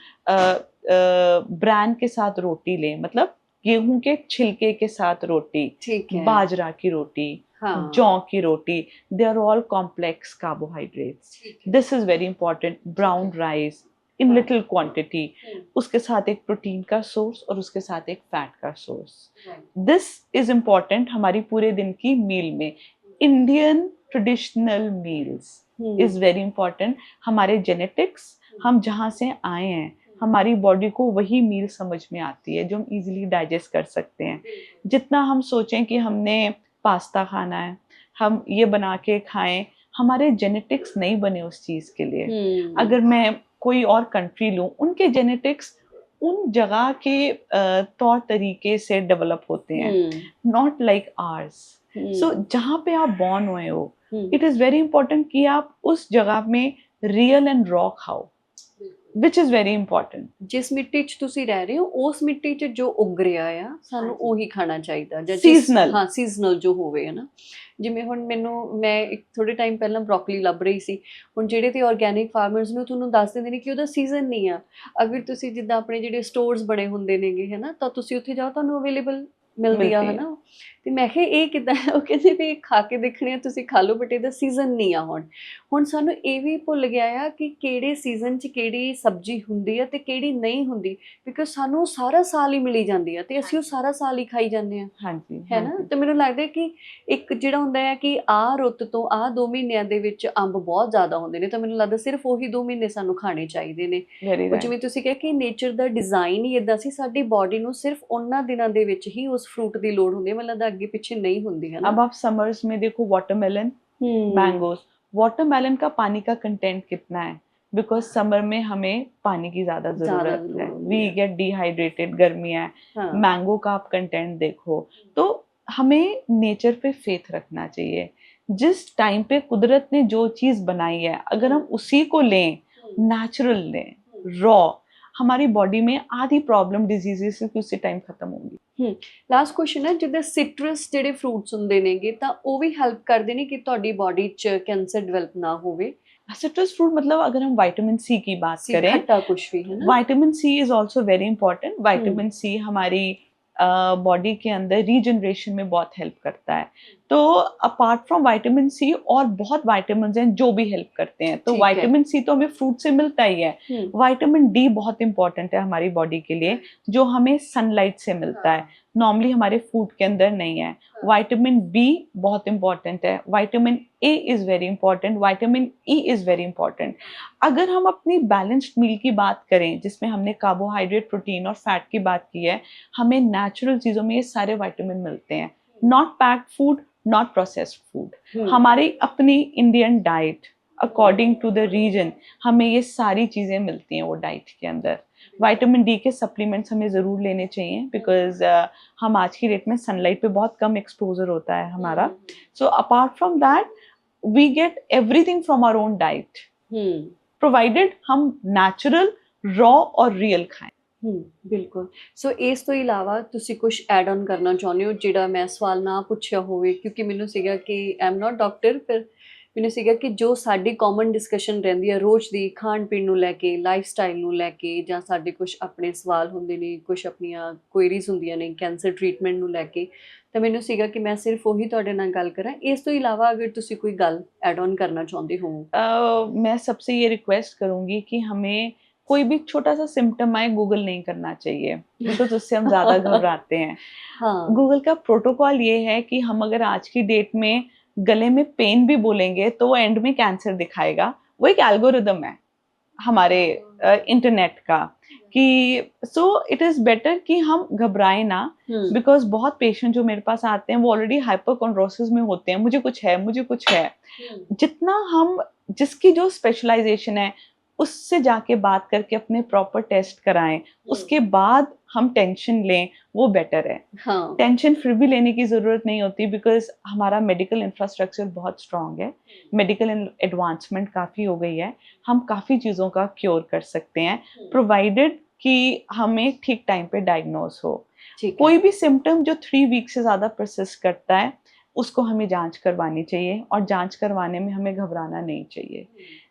ब्रांड के साथ रोटी लें, मतलब गेहूं के छिलके के साथ रोटी, बाजरा की रोटी, जौ की रोटी, they are all complex carbohydrates. This is very important. Brown rice in little quantity, उसके साथ एक प्रोटीन का सोर्स और उसके साथ एक फैट का सोर्स. दिस इज इम्पॉर्टेंट हमारी पूरे दिन की मील में. Indian traditional meals is very important. हमारे जेनेटिक्स, हम जहाँ से आए हैं, हमारी बॉडी को वही मील समझ में आती है जो हम इजीली डाइजेस्ट कर सकते हैं. जितना हम सोचें कि हमने पास्ता खाना है, हम ये बना के खाएं, हमारे जेनेटिक्स नहीं बने उस चीज़ के लिए. अगर मैं कोई और कंट्री लूँ, उनके जेनेटिक्स उन जगह के तौर तरीके से डेवलप होते हैं, नॉट लाइक आर्स. सो जहाँ पे आप बॉर्न हुए हो, इट इज़ वेरी इंपॉर्टेंट कि आप उस जगह में रियल एंड रॉ खाओ, which is very important. जिस मिट्टी 'ਚ ਤੁਸੀਂ ਰਹਿ ਰਹੇ ਹੋ, ਉਸ ਮਿੱਟੀ 'ਚ ਜੋ ਉੱਗ ਰਿਹਾ ਆ, ਸਾਨੂੰ ਉਹੀ ਖਾਣਾ ਚਾਹੀਦਾ. ਜਾਂ ਸੀਜ਼ਨਲ. ਹਾਂ, ਸੀਜ਼ਨਲ ਜੋ ਹੋਵੇ, ਹੈ ਨਾ. ਜਿਵੇਂ ਹੁਣ ਮੈਂ ਇੱਕ ਥੋੜੇ ਟਾਈਮ ਪਹਿਲਾਂ ਬ੍ਰੋਕਲੀ ਲੱਭ ਰਹੀ ਸੀ. ਹੁਣ ਜਿਹੜੇ ਤੇ ਆਰਗੈਨਿਕ ਫਾਰਮਰਸ ਨੂੰ ਤੁਹਾਨੂੰ ਦੱਸ ਦਿੰਦੇ ਨੇ ਕਿ ਉਹਦਾ ਸੀਜ਼ਨ ਨਹੀਂ ਆ. ਅਗਰ ਤੁਸੀਂ ਜਿੱਦਾਂ ਆਪਣੇ ਜਿਹੜੇ ਸਟੋਰਸ ਬਣੇ ਹੁੰਦੇ ਨੇਗੇ, ਹੈ ਨਾ, ਤਾਂ ਤੁਸੀਂ ਉੱਥੇ ਜਾਓ, ਤੁਹਾਨੂੰ ਅਵੇਲੇਬਲ ਮਿਲਦੀ ਆ, ਹੈ ਨਾ. ਤੇ ਮੈਂ ਕਿਹਾ ਇਹ ਕਿੱਦਾਂ? ਉਹ ਕਹਿੰਦੇ ਵੀ ਖਾ ਕੇ ਦੇਖਣੇ ਆ, ਤੁਸੀਂ ਖਾ ਲਓ, ਬਟ ਇਹਦਾ ਸੀਜ਼ਨ ਨਹੀਂ ਆ. ਹੁਣ ਸਾਨੂੰ ਇਹ ਵੀ ਭੁੱਲ ਗਿਆ ਆ ਕਿ ਕਿਹੜੇ ਸੀਜ਼ਨ 'ਚ ਕਿਹੜੀ ਸਬਜ਼ੀ ਹੁੰਦੀ ਆ ਤੇ ਕਿਹੜੀ ਨਹੀਂ ਹੁੰਦੀ, ਬਿਕੋਜ਼ ਸਾਨੂੰ ਸਾਰਾ ਸਾਲ ਹੀ ਮਿਲੀ ਜਾਂਦੀ ਆ ਤੇ ਅਸੀਂ ਉਹ ਸਾਰਾ ਸਾਲ ਹੀ ਖਾਈ ਜਾਂਦੇ ਆ. ਹਾਂਜੀ, ਹੈ ਨਾ. ਤੇ ਮੈਨੂੰ ਲੱਗਦਾ ਕਿ ਇੱਕ ਜਿਹੜਾ ਹੁੰਦਾ ਹੈ ਕਿ ਆਹ ਰੁੱਤ ਤੋਂ ਆਹ 2 ਮਹੀਨਿਆਂ ਦੇ ਵਿੱਚ ਅੰਬ ਬਹੁਤ ਜ਼ਿਆਦਾ ਹੁੰਦੇ ਨੇ, ਤਾਂ ਮੈਨੂੰ ਲੱਗਦਾ ਸਿਰਫ ਉਹੀ 2 ਮਹੀਨੇ ਸਾਨੂੰ ਖਾਣੇ ਚਾਹੀਦੇ ਨੇ. ਜਿਵੇਂ ਤੁਸੀਂ ਕਿਹਾ ਕਿ ਨੇਚਰ ਦਾ ਡਿਜ਼ਾਈਨ ਹੀ ਇੱਦਾਂ ਸੀ, ਸਾਡੀ ਬॉडी ਨੂੰ ਸਿਰਫ ਉਹਨਾਂ ਦਿਨਾਂ ਦੇ ਵਿੱਚ ਹੀ ਉਸ ਫਰੂਟ ਦੀ ਲੋੜ ਹੁੰਦੀ ਹੈ. ਮੈਨੂੰ ਲੱਗਦਾ आगे पीछे नहीं होती है ना. अब आप समर्स में देखो वाटरमेलन, मैंगोज. वाटरमेलन का पानी का कंटेंट कितना है? बिकॉज समर में हमें पानी की ज्यादा जरूरत है. वी गेट डिहाइड्रेटेड, गर्मी है. मैंगो का आप कंटेंट देखो, तो हमें नेचर पे फेथ रखना चाहिए. जिस टाइम पे कुदरत ने जो चीज बनाई है, अगर हम उसी को लें, नेचुरल लें, रॉ, हमारी बॉडी में आधी प्रॉब्लम डिजीजेस उसी टाइम खत्म होंगी. ਲਾਸਟ ਕੁਐਸਚਨ ਹੈ, ਜਿੱਦਾਂ ਸਿਟਰਸ ਜਿਹੜੇ ਫਰੂਟਸ ਹੁੰਦੇ ਨੇਗੇ, ਤਾਂ ਉਹ ਵੀ ਹੈਲਪ ਕਰਦੇ ਨੇ ਕਿ ਤੁਹਾਡੀ ਬॉडी 'ਚ ਕੈਂਸਰ ਡਿਵੈਲਪ ਨਾ ਹੋਵੇ. सिट्रस फ्रूट मतलब अगर हम विटामिन सी की बात करें, खट्टा कुछ भी है ना, vitamin C is also very important. Vitamin C हमारी बॉडी के अंदर रीजनरेशन में बहुत हेल्प करता है. तो अपार्ट फ्रॉम विटामिन सी और बहुत विटामिन हैं जो भी हेल्प करते हैं. तो विटामिन सी तो हमें फ्रूट से मिलता ही है. विटामिन डी बहुत इंपॉर्टेंट है हमारी बॉडी के लिए, जो हमें सनलाइट से मिलता है, नॉर्मली हमारे फूड के अंदर नहीं है. विटामिन बी बहुत इंपॉर्टेंट है. Vitamin A is very important. Vitamin E is very important. अगर हम अपनी बैलेंस्ड मील की बात करें, जिसमें हमने कार्बोहाइड्रेट, प्रोटीन और फैट की बात की है, हमें नेचुरल चीज़ों में ये सारे विटामिन मिलते हैं. Not packed food, not processed food. Hmm, हमारी अपनी Indian diet according to the region हमें ये सारी चीज़ें मिलती हैं वो डाइट के अंदर। विटामिन डी के सप्लीमेंट्स हमें ज़रूर लेने चाहिए बिकॉज हम आज की डेट में सनलाइट पे बहुत कम एक्सपोजर होता है हमारा। So apart from that we get everything from our own diet, hmm, provided हम नेचुरल रॉ और रियल खाएं। ਬਿਲਕੁਲ। ਸੋ ਇਸ ਤੋਂ ਇਲਾਵਾ ਤੁਸੀਂ ਕੁਝ ਐਡ ਆਨ ਕਰਨਾ ਚਾਹੁੰਦੇ ਹੋ ਜਿਹੜਾ ਮੈਂ ਸਵਾਲ ਨਾ ਪੁੱਛਿਆ ਹੋਵੇ, ਕਿਉਂਕਿ ਮੈਨੂੰ ਸੀਗਾ ਕਿ ਆਈ ਐਮ ਨਾਟ ਡਾਕਟਰ, ਪਰ ਮੈਨੂੰ ਸੀਗਾ ਕਿ ਜੋ ਸਾਡੀ ਕਾਮਨ ਡਿਸਕਸ਼ਨ ਰਹਿੰਦੀ ਹੈ ਰੋਜ਼ ਦੀ ਖਾਣ ਪੀਣ ਨੂੰ ਲੈ ਕੇ, ਲਾਈਫ ਸਟਾਈਲ ਨੂੰ ਲੈ ਕੇ, ਜਾਂ ਸਾਡੇ ਕੁਝ ਆਪਣੇ ਸਵਾਲ ਹੁੰਦੇ ਨੇ, ਕੁਝ ਆਪਣੀਆਂ ਕੁਇਰੀਜ਼ ਹੁੰਦੀਆਂ ਨੇ ਕੈਂਸਰ ਟ੍ਰੀਟਮੈਂਟ ਨੂੰ ਲੈ ਕੇ, ਤਾਂ ਮੈਨੂੰ ਸੀਗਾ ਕਿ ਮੈਂ ਸਿਰਫ ਉਹੀ ਤੁਹਾਡੇ ਨਾਲ ਗੱਲ ਕਰਾਂ। ਇਸ ਤੋਂ ਇਲਾਵਾ ਅਗਰ ਤੁਸੀਂ ਕੋਈ ਗੱਲ ਐਡ ਆਨ ਕਰਨਾ ਚਾਹੁੰਦੇ ਹੋ। मैं सबसे ये रिक्वेस्ट करूंगी कि हमें कोई भी छोटा सा सिम्टम आए गूगल नहीं करना चाहिए बिकॉज उससे हम ज्यादा घबराते हैं। हाँ, गूगल का प्रोटोकॉल ये है कि हम अगर आज की डेट में गले में पेन भी बोलेंगे तो वो एंड में कैंसर दिखाएगा। वो एक एल्गोरिदम है हमारे इंटरनेट का कि सो इट इज बेटर कि हम घबराएं ना बिकॉज बहुत पेशेंट जो मेरे पास आते हैं वो ऑलरेडी हाइपरकॉन्ड्रोसिस में होते हैं, मुझे कुछ है मुझे कुछ है। जितना हम जिसकी जो स्पेशलाइजेशन है उससे जाके बात करके अपने प्रॉपर टेस्ट कराएं, उसके बाद हम टेंशन लें, वो बेटर है। हाँ, टेंशन फिर भी लेने की ज़रूरत नहीं होती बिकॉज हमारा मेडिकल इंफ्रास्ट्रक्चर बहुत स्ट्रांग है, मेडिकल एडवांसमेंट काफ़ी हो गई है, हम काफ़ी चीज़ों का क्योर कर सकते हैं प्रोवाइडेड कि हमें ठीक टाइम पे डायग्नोज हो। ठीक है। कोई भी सिम्टम जो 3 वीक से ज़्यादा परसिस्ट करता है उसको हमें जांच करवानी चाहिए और जांच करवाने में हमें घबराना नहीं चाहिए।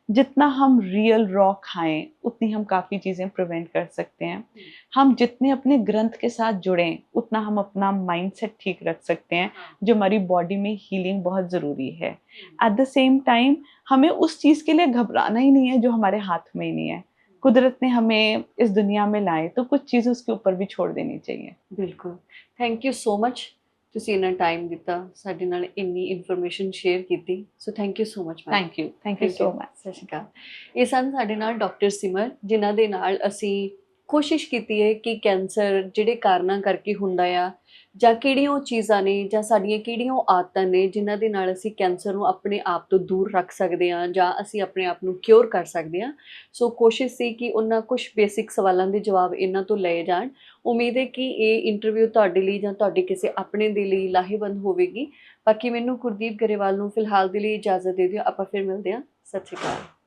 जितना हम रियल रॉ खाएं उतनी हम काफ़ी चीज़ें प्रिवेंट कर सकते हैं। हम जितने अपने ग्रंथ के साथ जुड़ें उतना हम अपना माइंडसेट ठीक रख सकते हैं, जो हमारी बॉडी में हीलिंग बहुत ज़रूरी है। एट द सेम टाइम हमें उस चीज़ के लिए घबराना ही नहीं है जो हमारे हाथ में ही नहीं है। कुदरत ने हमें इस दुनिया में लाए तो कुछ चीज़ें उसके ऊपर भी छोड़ देनी चाहिए। ਬਿਲਕੁਲ। ਥੈਂਕ ਯੂ ਸੋ ਮਚ, ਤੁਸੀਂ ਇੰਨਾ ਟਾਈਮ ਦਿੱਤਾ, ਸਾਡੇ ਨਾਲ ਇੰਨੀ ਇਨਫੋਰਮੇਸ਼ਨ ਸ਼ੇਅਰ ਕੀਤੀ। So thank you so much ma'am. Thank you so much. ਸਤਿ ਸ਼੍ਰੀ ਅਕਾਲ। ਇਹ ਸਨ ਸਾਡੇ ਨਾਲ ਡਾਕਟਰ ਸਿਮਰ, ਜਿਨ੍ਹਾਂ ਦੇ ਨਾਲ ਅਸੀਂ ਕੋਸ਼ਿਸ਼ ਕੀਤੀ ਹੈ ਕਿ ਕੈਂਸਰ ਜਿਹੜੇ ਕਾਰਨਾਂ ਕਰਕੇ ਹੁੰਦਾ ਆ, ਜਾਂ ਕਿਹੜੀਆਂ ਉਹ ਚੀਜ਼ਾਂ ਨੇ, ਜਾਂ ਸਾਡੀਆਂ ਕਿਹੜੀਆਂ ਉਹ ਆਦਤਾਂ ਨੇ ਜਿਨ੍ਹਾਂ ਦੇ ਨਾਲ ਅਸੀਂ ਕੈਂਸਰ ਨੂੰ ਆਪਣੇ ਆਪ ਤੋਂ ਦੂਰ ਰੱਖ ਸਕਦੇ ਹਾਂ, ਜਾਂ ਅਸੀਂ ਆਪਣੇ ਆਪ ਨੂੰ ਕਿਉਰ ਕਰ ਸਕਦੇ ਹਾਂ। ਸੋ ਕੋਸ਼ਿਸ਼ ਸੀ ਕਿ ਉਹਨਾਂ ਕੁਝ ਬੇਸਿਕ ਸਵਾਲਾਂ ਦੇ ਜਵਾਬ ਇਹਨਾਂ ਤੋਂ ਲਏ ਜਾਣ। ਉਮੀਦ ਹੈ ਕਿ ਇਹ ਇੰਟਰਵਿਊ ਤੁਹਾਡੇ ਲਈ ਜਾਂ ਤੁਹਾਡੇ ਕਿਸੇ ਆਪਣੇ ਦੇ ਲਈ ਲਾਹੇਵੰਦ ਹੋਵੇਗੀ। ਬਾਕੀ ਮੈਨੂੰ ਗੁਰਦੀਪ ਗਰੇਵਾਲ ਨੂੰ ਫਿਲਹਾਲ ਦੇ ਲਈ ਇਜਾਜ਼ਤ ਦੇ ਦਿਓ, ਆਪਾਂ ਫਿਰ ਮਿਲਦੇ ਹਾਂ। ਸਤਿ ਸ਼੍ਰੀ ਅਕਾਲ।